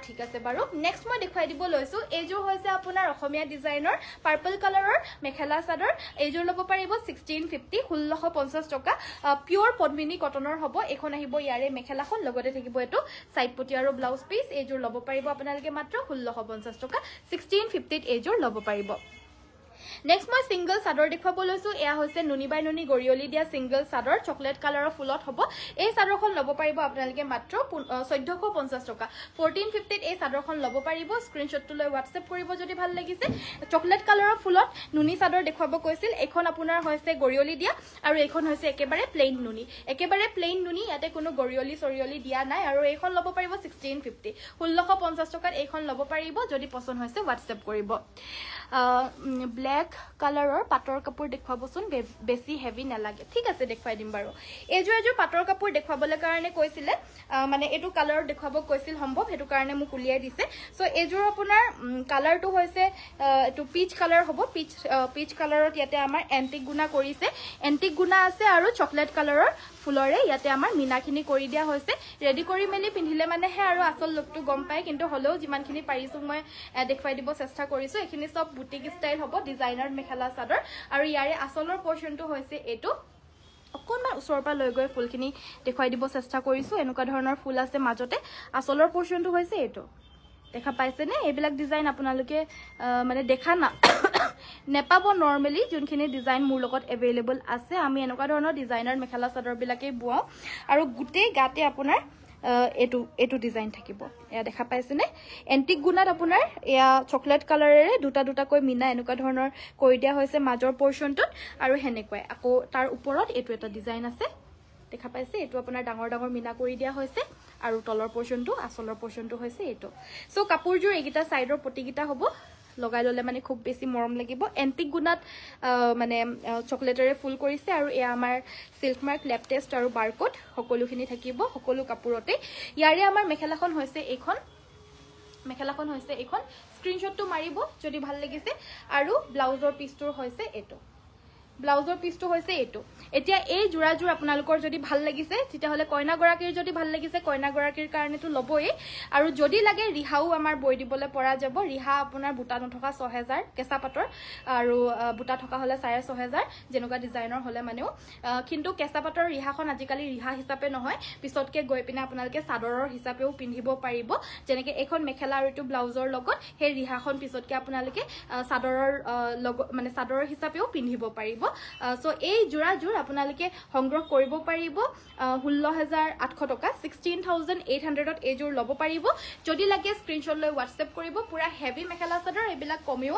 ঠিক আছে বাৰু নেক্সট মই দেখুৱাই দিব লৈছো এজোৰ হৈছে আপোনাৰ অসমীয়া ডিজাইনৰ পাৰ্পল কালাৰৰ মেখেলা চাদৰ এজোৰ লব পাৰিব 1650 টকা পিওৰ পদ্মিনী কটনৰ হ'ব এখন আহিব ইয়াৰে মেখেলাখন লগতে থাকিব এটো সাইড পটি আৰু ব্লাউজ পিস এজোৰ লব পাৰিব আপোনালোকে মাত্ৰ 1650 টকা 1650 এজোৰ লব পাৰিব নেক্সট মই সিঙ্গল চাদৰ দেখুৱাব লৈছো এয়া হৈছে নুনি বাই নুনি গৰিয়লি দিয়া সিঙ্গল চাদৰ চকলেট কালাৰৰ ফুলত হ'ব এই চাদৰখন লব পাৰিব আপোনালোকে মাত্ৰ 1450 টকা 1450 এই চাদৰখন লব পাৰিব স্ক্ৰিনশ্বটটো লৈ WhatsApp কৰিব যদি ভাল লাগিছে চকলেট কালাৰৰ ফুলত নুনি চাদৰ দেখুৱাব কৈছিল এখন আপোনাৰ হৈছে গৰিয়লি দিয়া আৰু এখন হৈছে একেবাৰে প্লেইন নুনি ইয়াতে কোনো গৰিয়লি সৰিয়লি দিয়া নাই আৰু এইখন লব পাৰিব 1650 1650 টকাত এইখন লব পাৰিব যদি পছন্দ হৈছে WhatsApp কৰিব ব্ল্যাক কালাৰৰ পাটৰ কাপোৰ দেখুৱাবচোন বেছি হেভি নালাগে ঠিক আছে দেখুৱাই দিম বাৰু এজোৰ পাটৰ কাপোৰ দেখুৱাবলৈ কাৰণে কৈছিলে মানে এটো কালাৰ দেখুৱাব কৈছিল সম্ভৱ হেতু কাৰণে মোক উলিয়াই দিছে সো এজোৰ আপোনাৰ কালাৰটো হৈছে এটো পিচ কালাৰ হ'ব পিচ কালাৰত ইয়াতে আমাৰ এন্টিক গুনা কৰিছে এন্টিক গুনা আছে আৰু চকলেট কালাৰৰ ফুলৰে ইয়াতে আমাৰ মিনাখিনি কৰি দিয়া হৈছে ৰেডি কৰি মেলি পিন্ধিলে মানে হে আৰু আসল লুকটো গম পায় কিন্তু হলেও যিমানখিনি পাৰিছো মই দেখুৱাই দিব চেষ্টা কৰিছো এখিনি সব বুটিক ষ্টাইল হ'ব ডিজাইনাৰ মেখেলা চাদৰ আৰু ইয়াৰে আসলৰ পোৰ্শনটো হৈছে এটো অকনমান ওচৰৰ পৰা লৈ গৈ ফুলখিনি দেখুৱাই দিব চেষ্টা কৰিছো এনেকুৱা ধৰণৰ ফুল আছে মাজতে আসলৰ পোৰ্শনটো হৈছে এটো দেখা পাইছে নে এইবিলাক ডিজাইন আপোনালোকে মানে দেখা না নেপাব নৰমালি যোনখিনি ডিজাইন মোৰ লগত अवेलेबल আছে আমি এনেকুৱা ধৰণৰ ডিজাইনাৰ মেখেলা চাদৰ বিলাকে বুৱাও আৰু গুটেই গাতে আপোনাৰ এটো ডিজাইন থাকিব এয়া দেখা পাইছেনে এন্টিক গুণাত আপোনাৰ এয়া চকলেট কালাৰেৰে দুটাকৈ মিনা এনেকুৱা ধৰণৰ কৰি দিয়া হৈছে মাজৰ পৰ্চনটোত আৰু হেনেকৈ আকৌ তাৰ ওপৰত এটো এটা ডিজাইন আছে দেখা পাইছে এটো আপোনাৰ ডাঙৰ মিনা কৰি দিয়া হৈছে আৰু তলৰ পৰ্চনটো আসলৰ পৰ্চনটো হৈছে এটো সো কাপোৰজোৰ এইগিটা সাইডৰ পটিগিটা হ'ব লগাই ললে মানে খুব বেছি মৰম লাগিব এন্টিক গুণাত মানে চকলেটৰে ফুল কৰিছে আৰু এয়া আমাৰ সিল্ক মাৰ্ক লেপ টেষ্ট আৰু বাৰকোড সকলোখিনি থাকিব সকলো কাপোৰতে ইয়াৰে আমাৰ মেখেলাখন হৈছে এইখন স্ক্ৰিনশ্বটটো মাৰিব যদি ভাল লাগিছে আৰু ব্লাউজৰ পিছটোৰ হৈছে এটো ব্লাউজৰ পিছটো হৈছে এটো এতিয়া এই জোৰাজোৰ আপোনালোকৰ যদি ভাল লাগিছে তেতিয়া হলে কইনা গৰাকীৰ যদি ভাল লাগিছে কইনা গৰাকীৰ কাৰণেটো লবই আৰু যদি লাগে ৰিহাও আমাৰ বৈ দিবলে পৰা যাব ৰিহা আপোনাৰ বুটা নথকা 6000 কেঁচা পাটৰ আৰু বুটা থকা হলে 6500 যেনেকুৱা ডিজাইনৰ হলে মানেও কিন্তু কেঁচা পাটৰ ৰিহাখন আজিকালি ৰিহা হিচাপে নহয় পিছতকে গৈ পিনে আপোনালোকে চাদৰৰ হিচাপেও পিন্ধিব পাৰিব যেনেকৈ এখন মেখেলা আৰু এটো ব্লাউজৰ লগত সেই ৰিহাখন পিছতকে আপোনালোকে চাদৰৰ মানে চাদৰৰ হিচাপেও পিন্ধিব পাৰিব সো এই জোৰাজোৰ আপোনালোকে সংগ্ৰহ কৰিব পাৰিব 16800 টকা 16800 ত এই জোৰ লব পাৰিব যদি লাগে স্ক্ৰিনশ্বট লৈ WhatsApp কৰিব পুৰা হেভি মেখেলা চাদৰ এইবিলাক কমেও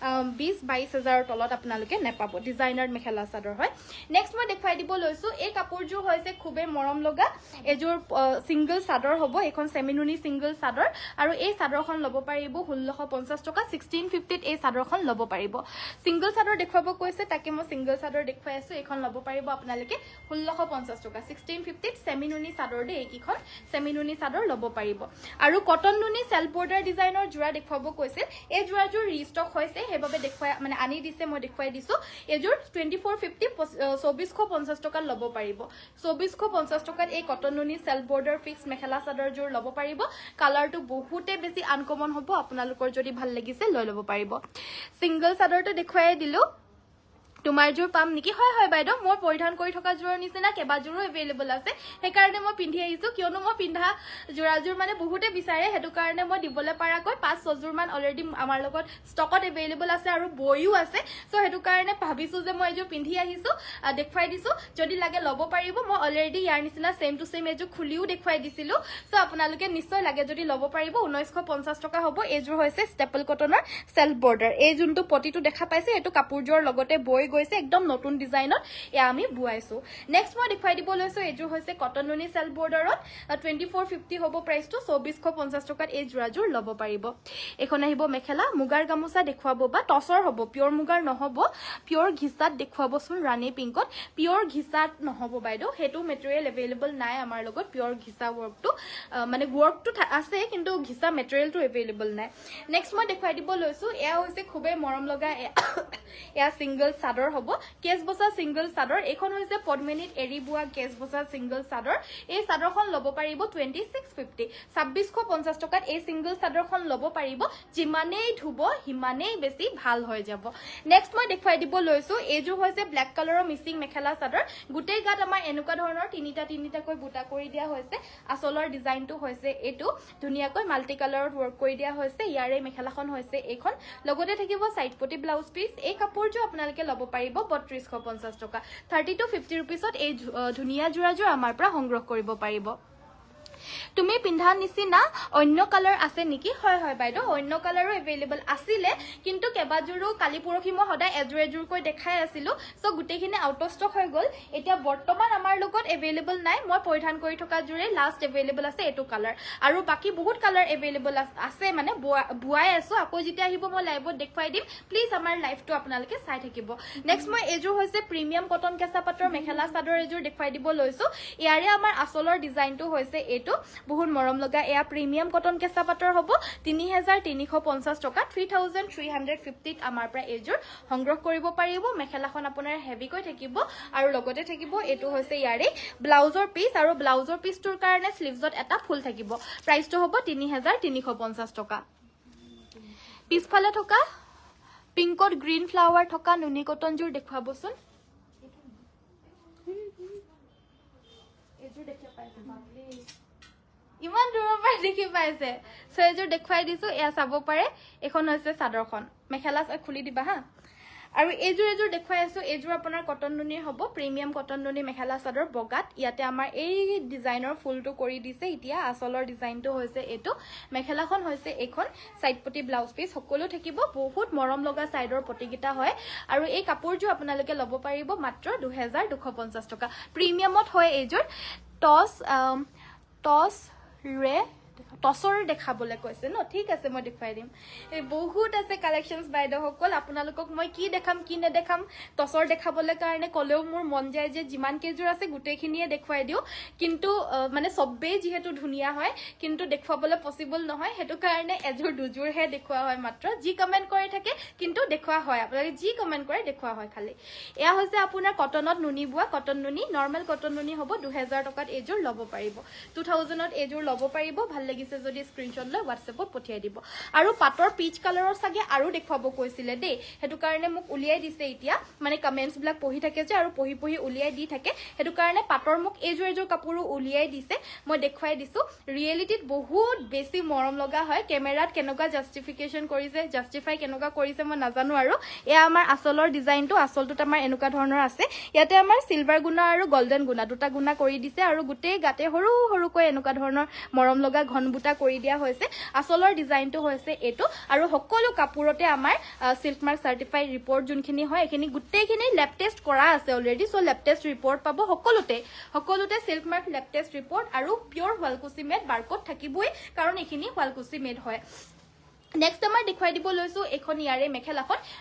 20-22000 তলত আপোনালোকে নেপাব ডিজাইনাৰ মেখেলা চাদৰ হয় নেক্সট মই দেখাই দিব লৈছো এই কাপোৰজোৰ হৈছে খুবে মৰম লগা এজোৰ সিঙ্গল চাদৰ হ'ব এখন সেমিনুনি সিঙ্গল চাদৰ আৰু এই চাদৰখন লব পাৰিব 1650 টকা 1650 ত এই চাদৰখন লব পাৰিব সিঙ্গল চাদৰ দেখুৱাব কৈছে তাকে মই সিঙ্গল চাদৰ দেখুৱাই আছো এখন লব পাৰিব আপোনালোকে 1650 টকা 1650 ত সেমিনুনি চাদৰ দে এইখন সেমিনুনি চাদৰ লব পাৰিব আৰু কটন নুনি সেলফ বৰ্ডাৰ ডিজাইনৰ জোৰা দেখুৱাব কৈছে এই জোৰাজোৰ ৰিষ্টক হৈছে হেবাবে দেখুৱাই মানে আনি দিছে মই দেখুৱাই দিছো এজোৰ 2450 2450 টকা লব পাৰিব 2450 টকাত এই কটন নুনি self border fix mekhela chador জোৰ লব পাৰিব কালাৰটো বহুতে বেছি আনকমন হ'ব আপোনালোকৰ যদি ভাল লাগিছে লৈ লব পাৰিব সিঙ্গল চাদৰটো দেখুৱাই দিলো তোমাৰ জোৰ পাম নেকি হয় বাইদেউ মই পৰিধান কৰি থকা জোৰৰ নিচিনা কেবাজোৰো এভেইলেবল আছে সেই কাৰণে মই পিন্ধি আহিছো কিয়নো মই পিন্ধা জোৰাজোৰ মানে বহুতে বিচাৰে হেতু কাৰণে মই দিবলে পাৰাকৈ 5-6 জোৰ মান অলৰেডি আমাৰ লগত ষ্টকত এভেইলেবল আছে আৰু বয়ও আছে সো হেতু কাৰণে ভাবিছো যে মই এজোৰ পিন্ধি আহিছো দেখুৱাই দিছো যদি লাগে লব পাৰিব মই অলৰেডি ইয়াৰ নিচিনা সেম টু সেম এজোৰ খুলিও দেখুৱাই দিছিলো সো আপোনালোকে নিশ্চয় লাগে যদি লব পাৰিব 1950 টকা হ'ব এজোৰ হৈছে ষ্টেপল কটনৰ সেলফ বৰ্ডাৰ এই যোনটো পটিটো দেখা পাইছে এটো কাপোৰজোৰ লগতে বৈ গৈছে একদম নতুন ডিজাইনত এ আমি বুৱাইছো নেক্সট মই দেখুৱাই দিব লৈছো এজোৰ হৈছে কটন নুনি সেলফ বৰ্ডাৰত 2450 হ'ব প্ৰাইসটো 2450 টকাত এই জোৰাজোৰ লব পাৰিব এখন আহিব মেখেলা মুগাৰ গামোচা দেখুৱাব বা টসৰ হ'ব পিওৰ মুগাৰ নহব পিওৰ ঘিসাত দেখুৱাবচোন ৰানী পিংকত পিওৰ ঘিসাত নহব বাইদেউ হেতু মেটেৰিয়েল এভেইলেবল নাই আমাৰ লগত পিওৰ ঘিসা ওয়াৰ্কটো মানে ওয়াৰ্কটো আছে কিন্তু ঘিসা মেটেৰিয়েলটো এভেইলেবল নাই নেক্সট মই দেখুৱাই দিব লৈছো এয়া হৈছে খুবে মৰম লগা এয়া সিঙ্গল চাদৰ হ'ব কেছ বসা সিঙ্গল চাদৰ এখন হৈছে পদ্মিনীত এৰি বুৱা কেছ বসা সিঙ্গল চাদৰ এই চাদৰখন লব পাৰিব 2650 2650 টকাত এই সিঙ্গল চাদৰখন লব পাৰিব যিমানেই ধুব হিমানেই বেছি ভাল হৈ যাব নেক্সট মই দেখুৱাই দিব লৈছো এজো হৈছে ব্ল্যাক কালাৰৰ মিসিং মেখেলা চাদৰ গুটেই গাত আমাৰ এনেকুৱা ধৰণৰ তিনিটাকৈ বুটা কৰি দিয়া হৈছে আসলৰ ডিজাইনটো হৈছে এটো ধুনিয়াকৈ মাল্টি কালাৰত ওয়াৰ্ক কৰি দিয়া হৈছে ইয়াৰে মেখেলাখন হৈছে এইখন লগতে থাকিব সাইড পটি ব্লাউজ পিস এই কাপোৰটো আপোনালোকে লব পাৰিব 3250 টকা 30 to 50 रुपीसত এই ধুনিয়া জোৰাজোৰ আমাৰ পৰা সংগ্ৰহ কৰিব পাৰিব তুমি পিন্ধা নিচিনা অন্য কালাৰ আছে নেকি হয় বাইদেউ অন্য কালাৰো এভেইলেবল আছিলে কিন্তু কেবাজোৰো কালি পৰখি মই সদায় এজোৰ কৈ দেখাই আছিলো সো গুটেখিনি আউট অফ ষ্টক হৈ গল এতিয়া বৰ্তমান আমাৰ লগত এভেইলেবল নাই মই পৰিধান কৰি থকা জোৰে লাষ্ট এভেইলেবল আছে এটো কালাৰ আৰু বাকি বহুত কালাৰ এভেইলেবল আছে মানে বুৱাই আছো আকৌ যেতিয়া আহিব মই লাইভত দেখুৱাই দিম প্লিজ আমাৰ লাইভটো আপোনালোকে চাই থাকিব নেক্সট মই এজোৰ হৈছে প্ৰিমিয়াম কটন কেঁচা পাটৰ মেখেলা চাদৰ এজোৰ দেখুৱাই দিব লৈছো ইয়াৰে আমাৰ আসলৰ ডিজাইনটো হৈছে এটো বহুত মৰম লগা এয়া প্ৰিমিয়াম কটন কেঁচা পাটৰ হ'ব 3350 টকা 3350 ত আমাৰ পৰা এজোৰ সংগ্ৰহ কৰিব পাৰিব মেখেলাখন আপোনাৰ হেভি কৈ থাকিব আৰু লগতে থাকিব এটো হৈছে ইয়াৰে ব্লাউজৰ পিস আৰু ব্লাউজৰ পিসটোৰ কাৰণে স্লিভছত এটা ফুল থাকিব প্ৰাইসটো হ'ব 3350 টকা পিছফালে থকা পিংকত গ্ৰীন ফ্লাৱাৰ থকা নুনি কটন জোৰ দেখুৱাবচোন এজোৰ দেখিয়া পাইছে বাপৰে ইমান দূৰৰ পৰা দেখি পাইছে সো এজোৰ দেখুৱাই দিছো এয়া চাব পাৰে এখন হৈছে চাদৰখন মেখেলা খুলি দিবা হা আৰু এজোৰ দেখুৱাই আছো এজোৰ আপোনাৰ কটন নুনিৰ হ'ব প্ৰিমিয়াম কটন নুনি মেখেলা চাদৰ বগাত ইয়াতে আমাৰ এই ডিজাইনৰ ফুলটো কৰি দিছে এতিয়া আসলৰ ডিজাইনটো হৈছে এটো মেখেলাখন হৈছে এখন সাইডপটি ব্লাউজ পিস সকলো থাকিব বহুত মৰম লগা সাইডৰ পটিকিটা হয় আৰু এই কাপোৰজোৰ আপোনালোকে ল'ব পাৰিব মাত্ৰ 2250 টকা প্ৰিমিয়ামত হয় এজোৰ টস ৰে টসৰ দেখাবলে কৈছে ন ঠিক আছে মই দেখুৱাই দিম এই বহুত আছে কালেকশনস বাইদেউ সকল আপোনালোকক মই কি দেখাম কি নেদেখাম টসৰ দেখাবলে কাৰণে কলেও মোৰ মন যায় যে যিমান কেজুৰ আছে গুটেখিনিয়ে দেখুৱাই দিও কিন্তু মানে সবেই যেহেতু ধুনিয়া হয় কিন্তু দেখুৱাবলে পসিবল নহয় হেতু কাৰণে এজুৰ দুজুৰ হে দেখুৱা হয় মাত্ৰ যি কমেন্ট কৰি থাকে কিন্তু দেখুৱা হয় আপোনালোকে যি কমেন্ট কৰে দেখুৱা হয় খালি এয়া হৈছে আপোনাৰ কটনত নুনি বুৱা কটন নুনি নৰমাল কটন নুনি হ'ব 2000 টকাত এজুৰ ল'ব পাৰিব 2000ত এজুৰ ল'ব পাৰিব ভাল লাগিছে যদি স্ক্ৰিনশ্বট লৈ WhatsAppত পঠিয়াই দিব আৰু পাটৰ পিচ কালাৰৰ সাগে আৰু দেখুৱাব কৈছিলে দেই হেতু কাৰণে মোক উলিয়াই দিছে এতিয়া মানে কমেন্টস বিলাক পঢ়ি থাকে যে আৰু পঢ়ি উলিয়াই দি থাকে হেতু কাৰণে পাটৰ মোক এজুৰ কাপোৰো উলিয়াই দিছে মই দেখুৱাই দিছো ৰিয়েলিটিত বহুত বেছি মৰম লগা হয় কেমেৰাত কেনেকুৱা জাস্টিফিকেশন কৰিছে জাস্টিফাই কেনেকুৱা কৰিছে মই নাজানো আৰু এয়া আমাৰ আসলৰ ডিজাইনটো আসলটোত আমাৰ এনেকুৱা ধৰণৰ আছে ইয়াতে আমাৰ সিলভাৰ গুণা আৰু গোল্ডেন গুণা দুটা গুণা কৰি দিছে আৰু গুটেই গাতে সৰু সৰুকৈ এনেকুৱা ধৰণৰ মৰম লগা ঘন বুটা কৰি দিয়া হৈছে আসলৰ ডিজাইনটো হৈছে এটো আৰু সকলো কাপোৰতে আমাৰ সিল্ক মাৰ্ক সাৰ্টিফাইড ৰিপোৰ্ট যোনখিনি হয় এখিনি গুটেইখিনি ল্যাব টেষ্ট কৰা আছে already so lab test report পাব সকলোতে silk mark lab test report আৰু পিওৰ ওয়ালকুচি মেড বাৰকোড থাকিবই কাৰণ এখিনি ওয়ালকুচি মেড হয় নেক্সট আমাৰ দেখুৱাই দিব লৈছো এখন ইয়াৰে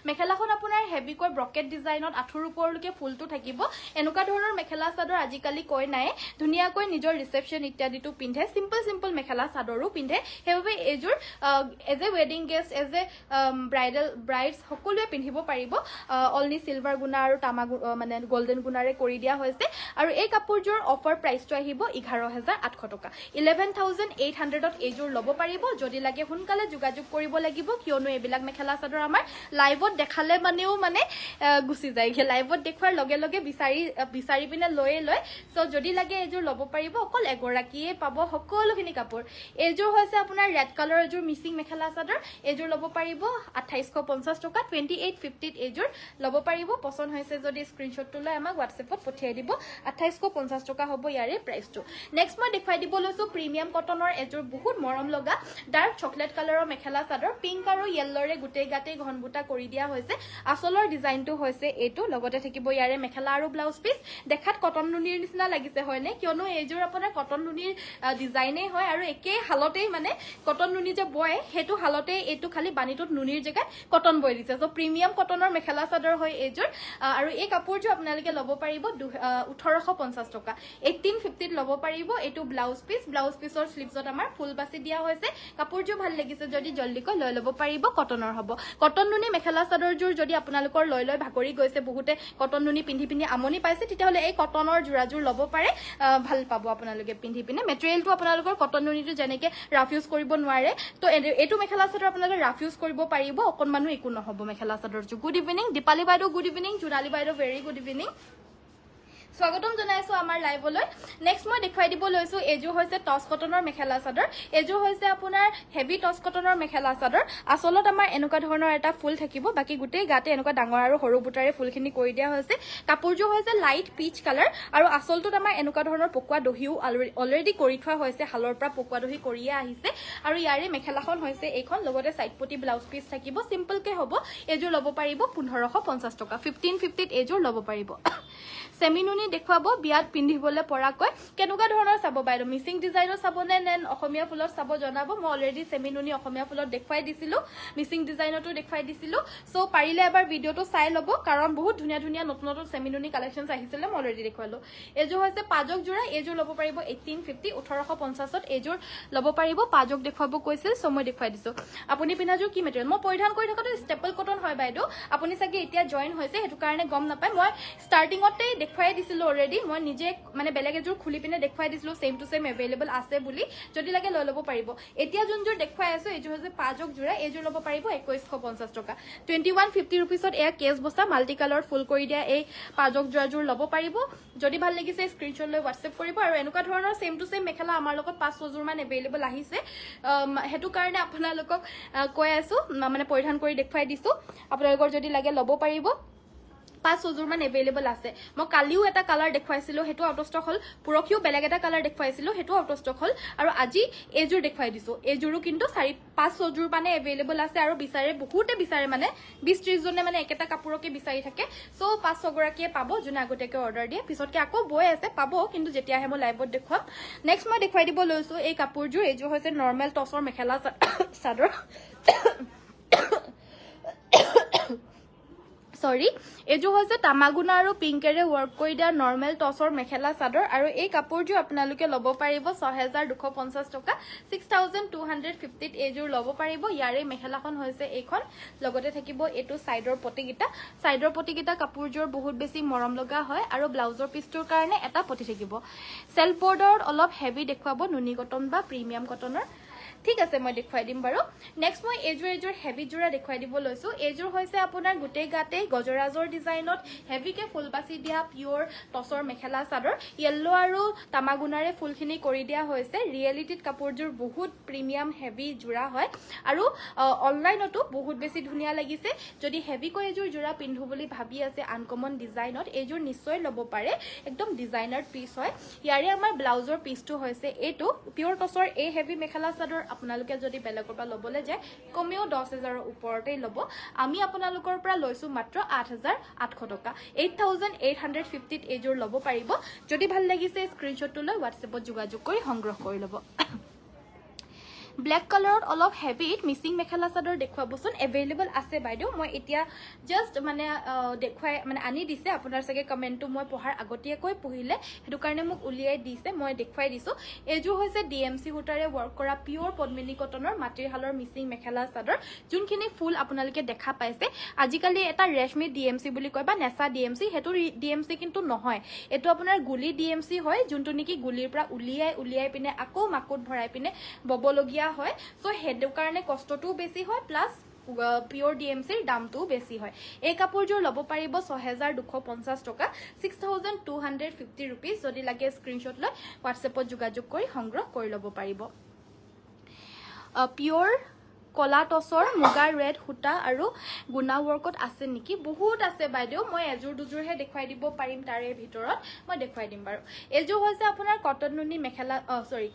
মেখেলাখন আপোনাৰ হেভি কৈ ব্ৰকেট ডিজাইনত আঠুৰ ওপৰলৈকে ফুলটো থাকিব এনেকুৱা ধৰণৰ মেখেলা চাদৰ আজিকালি কৈ নাই ধুনিয়াকৈ নিজৰ ৰিসেপশন ইত্যাদিটো পিন্ধে সিম্পল মেখেলা চাদৰো পিন্ধে হেবে এজুৰ as a wedding guest as a brides সকলোৱে পিন্ধিব পাৰিব অনলি সিলভাৰ গুণা আৰু তামা মানে গোল্ডেন গুণাৰে কৰি দিয়া হৈছে আৰু এই কাপোৰজোৰ অফাৰ প্ৰাইসটো আহিব 11800 টকা 11800ত এজুৰ ল'ব পাৰিব যদি লাগে সোনকালে যোগাযোগ কৰিব লাগিব কিয়নো এবিলাক মেখেলা চাদৰ আমাৰ লাইভত দেখালে মানেও মানে গুছি যায় লাইভত দেখুৱাৰ লগে লগে বিচাৰি পিনে লয় সো যদি লাগে এজুৰ ল'ব পাৰিব অকল এগৰাকীয়ে পাব সকলোখিনি কাপোৰ এজুৰ হৈছে আপোনাৰ red colour Azure missing mekhela chador Azure ল'ব পাৰিব 2850 টকা 2850ত এজুৰ ল'ব পাৰিব পছন্দ হৈছে যদি স্ক্ৰিনশ্বটটো লৈ আমাক WhatsAppত পঠিয়াই দিব 2850 টকা হ'ব ইয়াৰে প্ৰাইসটো নেক্সট মই দেখুৱাই দিব লৈছো প্ৰিমিয়াম কটনৰ এজুৰ বহুত মৰম লগা ডাৰ্ক চকলেট কালাৰৰ মেখেলা চাদৰ পিংক আৰু ইয়েলৰে গুটেই গাতে ঘনবুটা কৰি দিয়া হৈছে আসলৰ ডিজাইনটো হৈছে এটো লগতে থাকিব ইয়াৰে মেখেলা আৰু ব্লাউজ পিস দেখাত কটন নুনিৰ নিচিনা লাগিছে হয়নে কিয়নো এজুৰ আপোনাৰ কটন নুনিৰ ডিজাইনে হয় আৰু একে হালতেই মানে কটন নুনি যে বয় হেতু হালতে এটো খালি বানিটোত নুনিৰ জেগাত কটন বয় দিছে সো প্ৰিমিয়াম কটনৰ মেখেলা চাদৰ হয় এজুৰ আৰু এই কাপোৰজো আপোনালোকে ল'ব পাৰিব 1850 টকা 1850ত ল'ব পাৰিব এটো ব্লাউজ পিসৰ স্লিভছত আমাৰ ফুল বাছি দিয়া হৈছে কাপোৰজো ভাল লাগিছে যদি জলদিকৈ লৈ ল'ব পাৰিব কটনৰ হ'ব কটন নুনি মেখেলা চাদৰজোৰ যদি আপোনালোকৰ লৈ ভাগৰি গৈছে বহুতে কটন নুনি পিন্ধি আমনি পাইছে তেতিয়াহলে এই কটনৰ জোৰাজোৰ ল'ব পাৰে ভাল পাব আপোনালোকে পিন্ধি পিনে মেটেৰিয়েলটো আপোনালোকৰ কটন নুনিটো যেনেকে ৰাফ ইউজ কৰিব নোৱাৰে তো এটো মেখেলা চাদৰ আপোনালোকে ৰাফ ইউজ কৰিব পাৰিব অকনমানো একো নহব মেখেলা চাদৰজোৰ গুড ইভিনিং দীপালি বাইদেউ গুড ইভিনিং জোনালী বাইদেউ ভেৰি গুড ইভিনিং স্বাগতম জনাইছো আমাৰ লাইভলৈ নেক্সট মই দেখুৱাই দিব লৈছো এজু হৈছে টস কটনৰ মেখেলা চাদৰ এজু হৈছে আপোনাৰ হেভি টস কটনৰ মেখেলা চাদৰ আসলত আমাৰ এনেকুৱা ধৰণৰ এটা ফুল থাকিব বাকি গুটেই গাতে এনেকুৱা ডাঙৰ আৰু সৰু বুটাৰে ফুলখিনি কৰি দিয়া হৈছে কাপোৰজো হৈছে লাইট পিচ কালাৰ আৰু আসলটোত আমাৰ এনেকুৱা ধৰণৰ পকুৱা দহিও অলৰেডি কৰি থোৱা হৈছে হালৰ পৰা পকুৱা দহি কৰিয়ে আহিছে আৰু ইয়াৰে মেখেলাখন হৈছে এইখন লগতে সাইডপটি ব্লাউজ পিস থাকিব সিম্পল কে হ'ব এজু ল'ব পাৰিব 1550 টকা 1550ত এজু ল'ব পাৰিব সেমিনুনি দেখুৱাব বিয়াত পিন্ধিবলৈ পৰাকৈ কেনেকুৱা ধৰণৰ চাব বাইদেউ মিসিং ডিজাইনৰ চাবনে নেন অসমীয়া ফুলৰ চাব জনাব মই অলৰেডি সেমিনুনি অসমীয়া ফুলত দেখুৱাই দিছিলো মিসিং ডিজাইনটো দেখুৱাই দিছিলো সো পাৰিলে এবাৰ ভিডিওটো চাই ল'ব কাৰণ বহুত ধুনিয়া নতুন সেমিনুনি কালেকশনস আহিছিলে মই অলৰেডি দেখুৱালো এজো হৈছে পাজক জোৰা এজো ল'ব পাৰিব 1850 1850ত এজোৰ ল'ব পাৰিব পাজক দেখুৱাব কৈছিল সো মই দেখুৱাই দিছো আপুনি পিনাজোৰ কি মেটেৰিয়েল মই পৰিধান কৰি থাকাটো ষ্টেপল কটন হয় বাইদেউ আপুনি সাগে এতিয়া জয়েন হৈছে হেতু কাৰণে গম নাপায় মই ষ্টাৰ্টিংতে দেখুৱাই দিছিল দিছিলো অলৰেডি মই নিজে মানে বেলেগ এযোৰ খুলি পিনে দেখুৱাই দিছিলো সেম টু সেম এভেইলেবল আছে বুলি যদি লাগে লৈ ল'ব পাৰিব এতিয়া যোনযোৰ দেখুৱাই আছো এইযোৰ হৈছে পাজক জোৰা এইযোৰ ল'ব পাৰিব 2150 টকা 2150 रुपीसত এয়া কেছ বস্তা মাল্টি কালাৰত ফুল কৰি দিয়া এই পাজক জোৰাযোৰ ল'ব পাৰিব যদি ভাল লাগিছে স্ক্ৰিনশ্বট লৈ WhatsApp কৰিব আৰু এনেকুৱা ধৰণৰ সেম টু সেম মেখেলা আমাৰ লগত 500 জোৰ মান এভেইলেবল আহিছে হেতু কাৰণে আপোনালোকক কৈ আছো মানে পৰিধান কৰি দেখুৱাই দিছো আপোনালোকৰ যদি লাগে ল'ব পাৰিব 500 জোৰ মান এভেইলেবল আছে মই কালিও এটা কালাৰ দেখুৱাইছিলো হেতু আউট অফ ষ্টক হল পুৰখিও বেলেগ এটা কালাৰ দেখুৱাইছিলো হেতু আউট অফ ষ্টক হল আৰু আজি এজোৰ দেখুৱাই দিছো এজোৰো কিন্তু 4-500 জোৰ মানে এভেইলেবল আছে আৰু বিচাৰে বহুতে বিচাৰে মানে 20-30 জনে মানে একেটা কাপোৰকে বিচাৰি থাকে সো 500 গৰাকীয়ে পাব যোনে আগতেকে অৰ্ডাৰ দিয়ে পিছতকে আকৌ বৈ আছে পাব কিন্তু যেতিয়া আহে মই লাইভত দেখুৱাম নেক্সট মই দেখুৱাই দিব লৈছো এই কাপোৰযোৰ এজোৰ হৈছে নৰ্মেল টছৰ মেখেলা চাদৰ সৰি এজো হৈছে তামাগুনা আৰু পিংকেৰে ওয়াৰ্ক কৰি দিয়া নৰমাল টসৰ মেখেলা চাদৰ আৰু এই কাপোৰযোৰ আপোনালোকে ল'ব পাৰিব 6250 টকা 6250 এজোৰ ল'ব পাৰিব ইয়াৰে মেখেলাখন হৈছে এইখন লগতে থাকিব এটো সাইডৰ পটিকিটা কাপোৰযোৰ বহুত বেছি মৰম লগা হয় আৰু ব্লাউজৰ পিছটোৰ কাৰণে এটা পটি থাকিব সেলফ বৰ্ডাৰত অলপ হেভি দেখুৱাব নুনি কটন বা প্ৰিমিয়াম কটনৰ ঠিক আছে মই দেখুৱাই দিম বাৰু নেক্সট মই এজোৰ হেভি জোৰা দেখুৱাই দিব লৈছো এজোৰ হৈছে আপোনাৰ গুটে গাতে গজৰাজৰ ডিজাইনত হেভিকে ফুল বাছি দিয়া পিওৰ টসৰ মেখেলা চাদৰ ইয়েলো আৰু তামাগুনাৰে ফুলখিনি কৰি দিয়া হৈছে ৰিয়েলিটিত কাপোৰযোৰ বহুত প্ৰিমিয়াম হেভি জোৰা হয় আৰু অনলাইনতো বহুত বেছি ধুনিয়া লাগিছে যদি হেভি কৈ এজোৰ জোৰা পিন্ধু বুলি ভাবি আছে আনকমন ডিজাইনত এজোৰ নিশ্চয় ল'ব পাৰে একদম ডিজাইনাৰ পিস হয় ইয়াৰে আমাৰ ব্লাউজৰ পিসটো হৈছে এটো পিওৰ টসৰ এই হেভি মেখেলা চাদৰ আপোনালোকে যদি বেলেগৰ পৰা ল'বলৈ যায় কমেও 10000ৰ ওপৰতে ল'ব আমি আপোনালোকৰ পৰা লৈছো মাত্ৰ 8800 টকা 8850 এজোৰ ল'ব পাৰিব যদি ভাল লাগিছে স্ক্ৰিনশ্বটটো লৈ WhatsAppত যোগাযোগ কৰি সংগ্ৰহ কৰি ল'ব ব্ল্যাক কালাৰত অলপ হেভিত মিসিং মেখেলা চাদৰ দেখুৱাবচোন এভেইলেবল আছে বাইদেউ মই এতিয়া জাস্ট মানে দেখুৱাই মানে আনি দিছে আপোনাৰ সকে কমেন্টটো মই পঢ়াৰ আগতীয়াকৈ পঢ়িলে হেতু কাৰণে মোক উলিয়াই দিছে মই দেখুৱাই দিছো এজো হৈছে ডিএমসি হুটাৰে ওয়াৰ্ক কৰা পিওৰ পদ্মিনী কটনৰ মাটিৰ হালৰ মিসিং মেখেলা চাদৰ যোনখিনি ফুল আপোনালোকে দেখা পাইছে আজিকালি এটা ৰেশমি ডিএমসি বুলি কয় বা নেসা ডিএমসি হেতু ডিএমসি কিন্তু নহয় এটো আপোনাৰ গুলি ডিএমসি হয় যোনটো নেকি গুলিৰ পৰা উলিয়াই পিনে আকৌ মাকুত ভৰাই পিনে ববলগিয়া হয় সো হেডৰ কাৰণে কষ্টটো বেছি হয় প্লাস পিওৰ ডিএমসিৰ দামটো বেছি হয় এই কাপোৰযোৰ ল'ব পাৰিব 6250 টকা 6250 रुपीस যদি লাগে স্ক্ৰিনশ্বট লৈ WhatsAppত যোগাযোগ কৰি সংগ্ৰহ কৰি ল'ব পাৰিব পিওৰ কলা টসৰ মুগা ৰেড হুটা আৰু গুনা ওয়াৰ্কত আছে নেকি বহুত আছে বাইদেউ মই এজোৰ দুজোৰহে দেখুৱাই দিব পাৰিম তাৰে ভিতৰত মই দেখুৱাই দিম বাৰু এজোৰ হৈছে আপোনাৰ কটন নুনি মেখেলা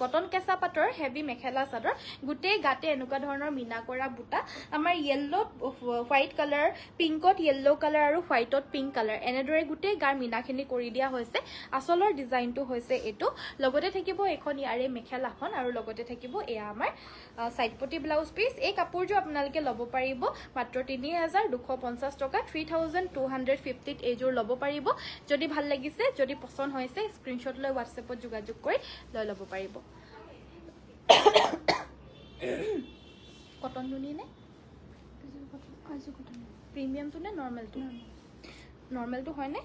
কটন কেঁচা পাটৰ হেভি মেখেলা চাদৰ গুটে গাতে এনেকুৱা ধৰণৰ মিনা কৰা বুটা আমাৰ ইয়েলো হোৱাইট কালাৰ পিংকত ইয়েলো কালাৰ আৰু হোৱাইটত পিংক কালাৰ এনেদৰে গুটে গাৰ মিনাখিনি কৰি দিয়া হৈছে আসলৰ ডিজাইনটো হৈছে এটো লগতে থাকিব এখন ইয়াৰে মেখেলাখন আৰু লগতে থাকিব এয়া আমাৰ সাইড পটি ব্লাউজ পিস এই কাপোৰযোৰ আপোনালোকে ল'ব পাৰিব মাত্ৰ 3250 টকা 3250 এজোৰ ল'ব পাৰিব যদি ভাল লাগিছে যদি পছন্দ হৈছে স্ক্ৰিনশ্বট লৈ WhatsAppত যোগাযোগ কৰি লৈ ল'ব পাৰিব কটন নুনি নে প্ৰিমিয়ামটো নে নৰ্মেলটো হয় নে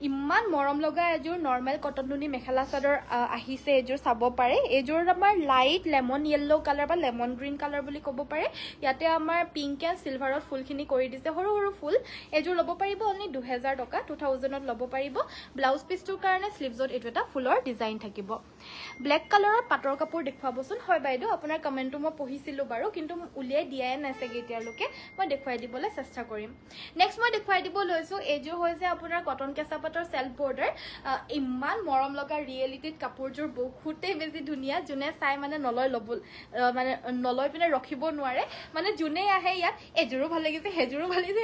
ইমান মৰম লগা এজোৰ নৰ্মেল কটন নুনি মেখেলা চাদৰ আহিছে এজোৰ চাব পাৰে এজোৰ আমাৰ লাইট লেমন ইয়েলো কালাৰ বা লেমন গ্ৰীন কালাৰ বুলি ক'ব পাৰে ইয়াতে আমাৰ পিংক এণ্ড সিলভাৰত ফুলখিনি কৰি দিছে সৰু সৰু ফুল এজোৰ ল'ব পাৰিব অনলি 2000 টকা 2000ত ল'ব পাৰিব ব্লাউজ পিছটোৰ কাৰণে স্লিভছত এটো এটা ফুলৰ ডিজাইন থাকিব ব্ল্যাক কালাৰৰ পাটৰ কাপোৰ দেখুৱাবচোন হয় বাইদেউ আপোনাৰ কমেন্টটো মই পঢ়িছিলো বাৰু কিন্তু উলিয়াই দিয়াই নাছে এতিয়ালৈকে মই দেখুৱাই দিবলৈ চেষ্টা কৰিম নেক্সট মই দেখুৱাই দিব লৈছো এজোৰ হৈছে আপোনাৰ কটন কেঁচা সেলফ বৰ্ডাৰ ইমান মৰম লগা ৰিয়েলিটিত কাপোৰযোৰ বহুতে বেছি ধুনিয়া যোনে চাই মানে নলয় পিনে ৰখিব নোৱাৰে মানে যোনে আহে ইয়াত এজোৰো ভাল লাগিছে হেজোৰো ভাল লাগিছে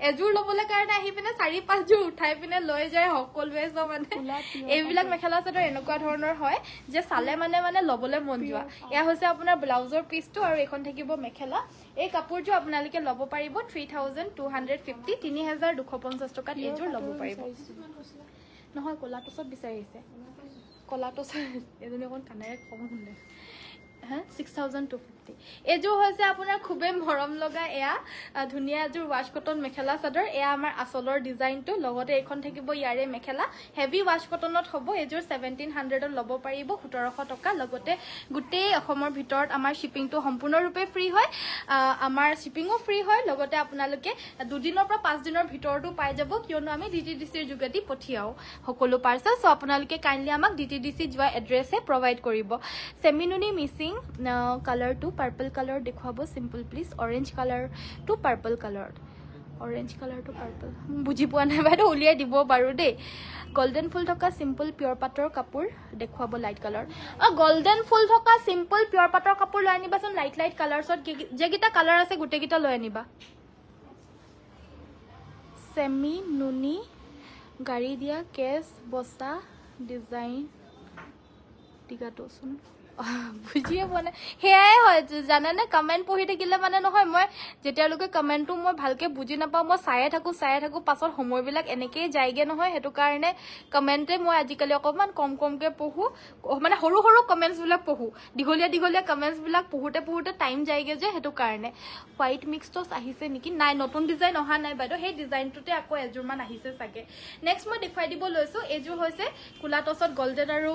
এজোৰ ল'বলৈ কাৰণে আহি পিনে 4-5 জোৰ উঠাই পিনে লৈ যায় সকলোৱে সব মানে এইবিলাক মেখেলা চাদৰ এনেকুৱা ধৰণৰ হয় যে চালে মানে ল'বলৈ মন যোৱা এয়া হৈছে আপোনাৰ ব্লাউজৰ পিছটো আৰু এখন থাকিব মেখেলা এই কাপোৰযোৰ আপোনালোকে ল'ব পাৰিব 3250 3250 টকাত এজোৰ ল'ব পাৰিব নহয় কলা টছত বিচাৰিছে কলা টছত এজনী অকণ কানেৰে কম শুনে 6250 এযোৰ হৈছে আপোনাৰ খুবেই মৰম লগা এয়া ধুনীয়া এযোৰ ৱাশ কটন মেখেলা চাদৰ এয়া আমাৰ আচলৰ ডিজাইনটো লগতে এখন থাকিব ইয়াৰে মেখেলা হেভি ৱাশ কটনত হ'ব এযোৰ 1700ত ল'ব পাৰিব 1700 টকা লগতে গোটেই অসমৰ ভিতৰত আমাৰ শিপিংটো সম্পূৰ্ণৰূপে ফ্ৰী হয় আমাৰ শিপিংও ফ্ৰী হয় লগতে আপোনালোকে দুদিনৰ পৰা 5 দিনৰ ভিতৰতো পাই যাব কিয়নো আমি ডিটিডিসিৰ যোগেদি পঠিয়াও সকলো পাৰ্সেল সো আপোনালোকে কাইন্ডলি আমাক ডিটিডিসি যোৱা এড্ৰেছে প্ৰভাইড কৰিব সেমিনুনি missing colour to purple colour দেখুৱাব simple please orange colour to purple colour orange colour to purple বুজি পোৱা নাই বাইদেউ উলিয়াই দিব বাৰু দেই গোল্ডেন ফুল থকা সিম্পল পিয়ৰ পাটৰ কাপোৰ দেখুৱাব লাইট কালাৰ গোল্ডেন ফুল থকা সিম্পল পিয়ৰ পাটৰ কাপোৰ লৈ আনিবাচোন লাইট কালাৰছত যেগিটা কালাৰ আছে গুটেগিটা লৈ আনিবা সেমি নুনি গাড়ী দিয়া কেছ বসা ডিজাইন টিকাটোচোন বুজিয়ে মানে হেয়াই হয় জানেনে কমেন্ট পঢ়ি থাকিলে মানে নহয় মই যেতিয়ালৈকে কমেন্টটো মই ভালকে বুজি নাপাওঁ মই চায়ে থাকো পাছত সময়বিলাক এনেকেই যায়গে নহয় হেতু কাৰণে কমেন্টে মই আজিকালি অকমান কমকে পঢ়ো মানে সৰু কমেন্টছ বিলাক পঢ়ো দীঘলীয়া কমেন্টছ বিলাক পঢ়োতে টাইম যায়গে যে হেতু কাৰণে হোৱাইট মিক্স টছ আহিছে নেকি নাই নতুন ডিজাইন অহা নাই বাইদেউ সেই ডিজাইনটোতে আকৌ এযোৰ মান আহিছে চাগে নেক্সট মই দেখুৱাই দিব লৈছো এযোৰ হৈছে কুলা টছত গোল্ডেন আৰু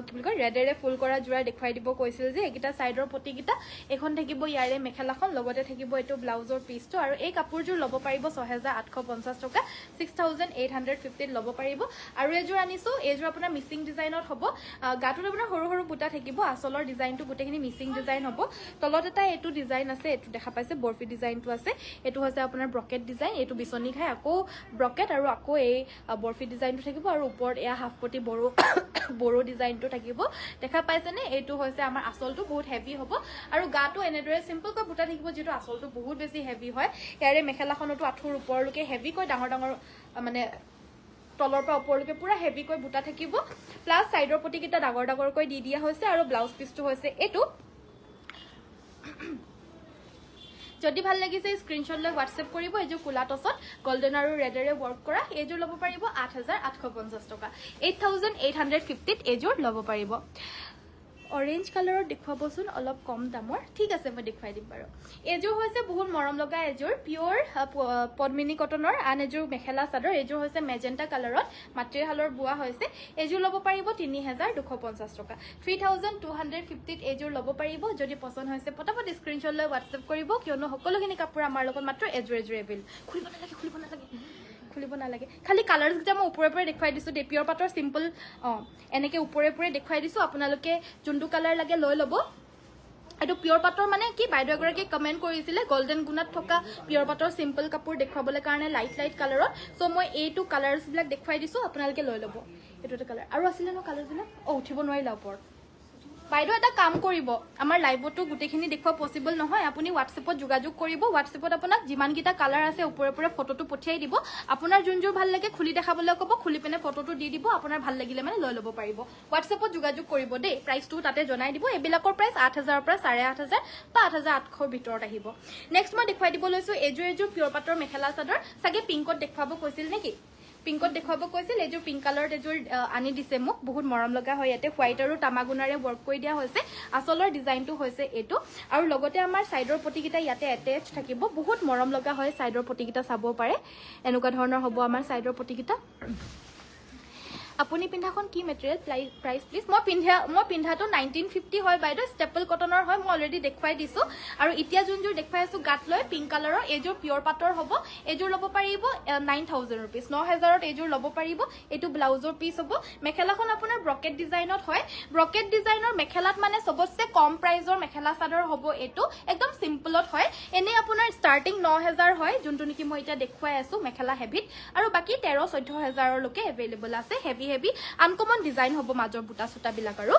কি বুলি কয় ৰেডেৰে ফুল কৰা জোৰা দেখুৱাই দিব কৈছিল যে একিটা সাইডৰ পটিকিটা এখন থাকিব ইয়াৰে মেখেলাখন লগতে থাকিব এটো ব্লাউজৰ পিসটো আৰু এই কাপোৰযোৰ ল'ব পাৰিব 6850 টকা 6850 ল'ব পাৰিব আৰু এযোৰ আনিছো এযোৰ আপোনাৰ মিসিং ডিজাইনত হ'ব গাটোত আপোনাৰ সৰু বুটা থাকিব আসলৰ ডিজাইনটো গুটেখিনি মিসিং ডিজাইন হ'ব তলত এটা এটো ডিজাইন আছে এটো দেখা পাইছে বৰফি ডিজাইনটো আছে এটো হৈছে আপোনাৰ ব্ৰকেট ডিজাইন এটো বিচনি খাই আকৌ ব্ৰকেট আৰু আকৌ এই বৰফি ডিজাইনটো থাকিব আৰু ওপৰত এয়া হাফ পটি বড়ো ডিজাইনটো থাকিব দেখা পাইছেনে এটো হৈছে আমাৰ আসলটো বহুত হেভি হ'ব আৰু গাটো এনেদৰে সিম্পল কৈ বুটা থাকিব যেটো আসলটো বহুত বেছি হেভি হয় ইয়াৰে মেখেলাখনটো আঠুৰ ওপৰলৈকে হেভি কৈ ডাঙৰ মানে তলৰ পৰা ওপৰলৈকে পুৰা হেভি কৈ বুটা থাকিব প্লাস সাইডৰ পটিকিটা ডাঙৰ কৈ দি দিয়া হৈছে আৰু ব্লাউজ পিসটো হৈছে এটো যদি ভাল লাগিছে স্ক্ৰিনশ্বট লৈ WhatsApp কৰিব এযোৰ কুলা টছত গোল্ডেন আৰু ৰেডেৰে ওয়াৰ্ক কৰা এযোৰ ল'ব পাৰিব 8850 টকা 8850 এযোৰ ল'ব পাৰিব অৰেঞ্জ কালাৰৰ দেখুৱাবচোন অলপ কম দামৰ ঠিক আছে মই দেখুৱাই দিম বাৰু এযোৰ হৈছে বহুত মৰম লগা এযোৰ পিওৰ পদ্মিনী কটনৰ আন এযোৰ মেখেলা চাদৰ এযোৰ হৈছে মেজেন্টা কালাৰত মাটিৰ হালৰ বুৱা হৈছে এযোৰ ল'ব পাৰিব 3250 টকা 3250 এযোৰ ল'ব পাৰিব যদি পছন্দ হৈছে পটাপট স্ক্ৰিনশ্বট লৈ WhatsApp কৰিব কিয়নো সকলোখিনি কাপোৰ আমাৰ লগত মাত্ৰ এযোৰ এভেইল খুলিব নালাগে খালি কালাৰস গিটা মই ওপৰে দেখুৱাই দিছো দে পিয়ৰ পাটৰ সিম্পল এনেকে ওপৰে দেখুৱাই দিছো আপোনালোকে জুনটো কালাৰ লাগে লৈ লব এটো পিয়ৰ পাটৰ মানে কি বাইদেউ এগৰাকী কমেন্ট কৰিছিলে গোল্ডেন গুণাত থকা পিয়ৰ পাটৰ সিম্পল কাপোৰ দেখুৱাবলৈ কাৰণে লাইট কালাৰত সো মই এইটো কালাৰস বিলাক দেখুৱাই দিছো আপোনালোকে লৈ লব এটোটা কালাৰ আৰু আছিল ন কালাৰ বিলাক উঠিব নোৱাৰিলা ওপৰত বাইদেউ এটা কাম কৰিব আমাৰ লাইভটো গুটেখিনি দেখুৱা পসিবল নহয় আপুনি WhatsAppত যোগাযোগ কৰিব WhatsAppত আপোনাক যিমান গিটা কালাৰ আছে ওপৰে ফটোটো পঠিয়াই দিব আপোনাৰ যোনযোৰ ভাল লাগে খুলি দেখাবলৈ ক'ব খুলি পেনে ফটোটো দি দিব আপোনাৰ ভাল লাগিলে মানে লৈ ল'ব পাৰিব WhatsAppত যোগাযোগ কৰিব দেই প্ৰাইসটো তাতে জনাই দিব এবিলাকৰ প্ৰাইস 8000 পৰা 8500 বা 8800 ভিতৰত আহিব নেক্সট মই দেখুৱাই দিব লৈছো এযোৰ পিয়ৰ পাটৰ মেখেলা চাদৰ সাগে পিংকত দেখুৱাব কৈছিল নেকি পিংকত দেখুৱাব কৈছিল এযোৰ পিংক কালাৰত এযোৰ আনি দিছে মোক বহুত মৰম লগা হয় ইয়াতে হোৱাইট আৰু তামাগুনাৰে ওয়াৰ্ক কৰি দিয়া হৈছে আসলৰ ডিজাইনটো হৈছে এটো আৰু লগতে আমাৰ সাইডৰ পটিকিটা ইয়াতে অ্যাটাচ থাকিব বহুত মৰম লগা হয় সাইডৰ পটিকিটা চাব পাৰে এনেকুৱা ধৰণৰ হ'ব আমাৰ সাইডৰ পটিকিটা আপুনি পিন্ধাখন কি মেটেৰিয়েল প্ৰাইস প্লিজ মই পিন্ধাটো 1950 হয় বাইদেউ ষ্টেপল কটনৰ হয় মই অলৰেডি দেখুৱাই দিছো আৰু ইতিয়া যোনযোৰ দেখুৱাই আছো গাত লৈ পিংক কালাৰৰ এযোৰ পিয়ৰ পাটৰ হ'ব এযোৰ ল'ব পাৰিব 9000 रुपीस 9000ত এযোৰ ল'ব পাৰিব এটো ব্লাউজৰ পিস হ'ব মেখেলাখন আপোনাৰ ব্ৰকেট ডিজাইনত হয় ব্ৰকেট ডিজাইনৰ মেখেলাত মানে সবতছে কম প্ৰাইজৰ মেখেলা চাদৰ হ'ব এটো একদম সিম্পলত হয় এনে আপোনাৰ ষ্টাৰ্টিং 9000 হয় যোনটো নেকি মই এটা দেখুৱাই আছো মেখেলা হেভিত আৰু বাকি 13-14000 লৈকে अवेलेबल আছে হেভি আনকমন ডিজাইন হ'ব মাজৰ বুটা সুতা বিলাক আৰু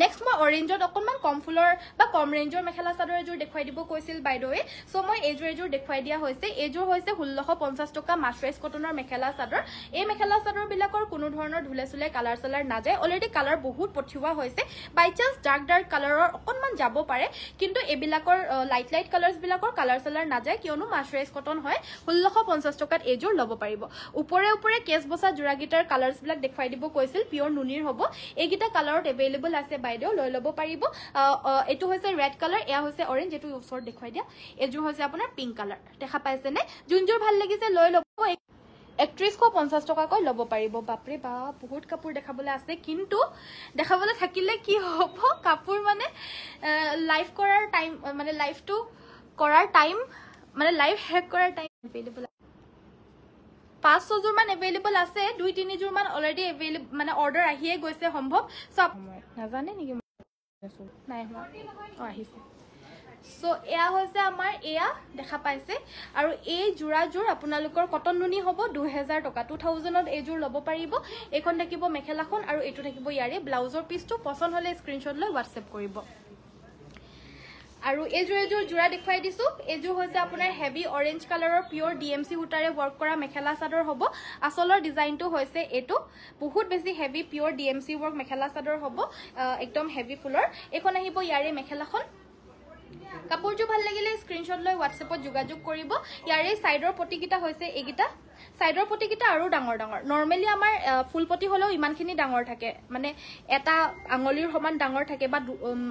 নেক্সট মই অৰেঞ্জত অকনমান কম ফুলৰ বা কম ৰেঞ্জৰ মেখেলা চাদৰ এযোৰ দেখুৱাই দিব কৈছিল বাইদেৱে সো মই এযোৰ দেখুৱাই দিয়া হৈছে এযোৰ হৈছে 1650 টকা মাছৰাইজ কটনৰ মেখেলা চাদৰ এই মেখেলা চাদৰ বিলাকৰ কোনো ধৰণৰ ধুলে চুলে কালাৰ সালাৰ না যায় অলৰেডি কালাৰ বহুত পঠিওৱা হৈছে বাই চান্স ডাৰ্ক কালাৰৰ অকনমান যাব পাৰে কিন্তু এবিলাকৰ লাইট কালাৰস বিলাকৰ কালাৰ সালাৰ না যায় কিয়নো মাছৰাইজ কটন হয় 1650 টকাত এযোৰ ল'ব পাৰিব ওপৰে কেছ বসা জোৰা গিটাৰ কালাৰস বিলাক দেখুৱাই দিব কৈছিল পিওৰ নুনিৰ হ'ব এইগিটা কালাৰত এভেইলেবল আছে বাইদেউ লৈ ল'ব পাৰিব এটো হৈছে ৰেড কালাৰ এয়া হৈছে অৰেঞ্জ এটো ওচৰত দেখুৱাই দিয়া এজোৰ হৈছে আপোনাৰ পিংক কালাৰ দেখা পাইছে নে যোনজোৰ ভাল লাগিছে লৈ ল'ব 3150 টকাকৈ ল'ব পাৰিব বাপৰে বা বহুত কাপোৰ দেখাবলৈ আছে কিন্তু দেখাবলৈ থাকিলে কি হ'ব কাপোৰ মানে লাইভ কৰাৰ টাইম মানে লাইভটো কৰাৰ টাইম মানে লাইভ হেক কৰাৰ টাইম এভেইলেবল 5-6 জোৰ মান এভেইলেবল আছে 2-3 জোৰ মান অলৰেডি এভেইলেবল মানে অৰ্ডাৰ আহিয়ে গৈছে সম্ভৱ সব নাজানে নেকি নাই আহিছে সো এয়া হৈছে আমাৰ এয়া দেখা পাইছে আৰু এই জোৰাজোৰ আপোনালোকৰ কটন নুনি হ'ব 2000 টকা 2000ত এই জোৰ ল'ব পাৰিব এখন থাকিব মেখেলাখন আৰু এটো থাকিব ইয়াৰে ব্লাউজৰ পিচটো পছন্দ হলে স্ক্ৰিনশ্বট লৈ WhatsApp কৰিব আৰু এই জোৰ জোৰা দেখুৱাই দিছো এই জোৰ হৈছে আপোনাৰ হেভি অৰেঞ্জ কালাৰৰ পিওৰ DMC সূতাৰে ওয়াৰ্ক কৰা মেখেলা চাদৰ হ'ব আসলৰ ডিজাইনটো হৈছে এটো বহুত বেছি heavy pure DMC work mekhela chador হ'ব একদম হেভি ফুলৰ এখন আহিব ইয়াৰে মেখেলাখন কাপোৰটো ভাল লাগিলে স্ক্ৰিনশ্বট লৈ WhatsAppত যোগাযোগ কৰিব ইয়াৰে সাইডৰ পটিকিটা হৈছে এগিটা সাইডৰ পটিকিটা আৰু ডাঙৰ ডাঙৰ নৰমালি আমাৰ ফুল পটি হলেও ইমানখিনি ডাঙৰ থাকে মানে এটা আঙলিৰ সমান ডাঙৰ থাকে বা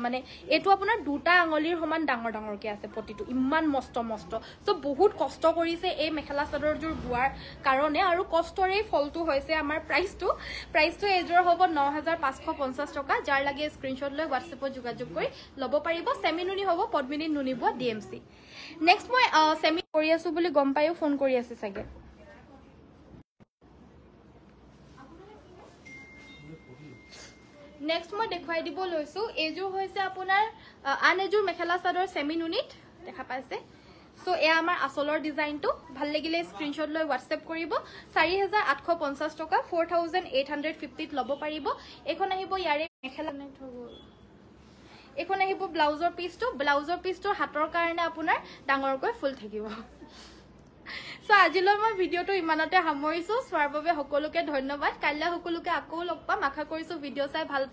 মানে এটো আপোনাৰ দুটা আঙলিৰ সমান ডাঙৰ ডাঙৰকে আছে পটিটো ইমান মস্ত মস্ত সো বহুত কষ্ট কৰিছে এই মেখেলা চাদৰজোৰ বুৱাৰ কাৰণে আৰু কষ্টৰে ফলটো হৈছে আমাৰ প্ৰাইসটো এজোৰ হ'ব 9550 টকা যাৰ লাগে স্ক্ৰিনশ্বট লৈ WhatsAppত যোগাযোগ কৰি ল'ব পাৰিব সেমি নুনি হ'ব পদ্মিনী নুনি বুৱা DMC নেক্সট মই সেমি কৰি আছো বুলি গম পাইও ফোন কৰি আছে সাগে নেক্সট মই দেখুৱাই দিব লৈছো এজোৰ হৈছে আপোনাৰ আন এজোৰ মেখেলা চাদৰ সেমি নুনিত দেখা পাইছে সো এয়া আমাৰ আসলৰ ডিজাইনটো ভাল লাগিলে স্ক্ৰিনশ্বট লৈ WhatsApp কৰিব 4850 টকা 4850 ত ল'ব পাৰিব এখন আহিব ইয়াৰে মেখেলা এখন আহিব ব্লাউজৰ পিচটো হাতৰ কাৰণে আপোনাৰ ডাঙৰকৈ ফুল থাকিব সো আজিলৈ মই ভিডিওটো ইমানতে সামৰিছো চোৱাৰ বাবে সকলোকে ধন্যবাদ কাইলৈ সকলোকে আকৌ লগ পাম আশা কৰিছো ভিডিও চাই ভাল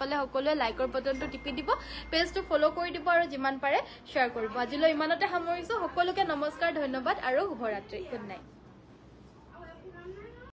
পালে সকলোৱে লাইকৰ বটনটো টিপি দিব পেজটো ফলো কৰি দিব আৰু যিমান পাৰে শেয়াৰ কৰিব আজিলৈ ইমানতে সামৰিছো সকলোকে নমস্কাৰ ধন্যবাদ আৰু শুভৰাত্ৰি গুড নাইট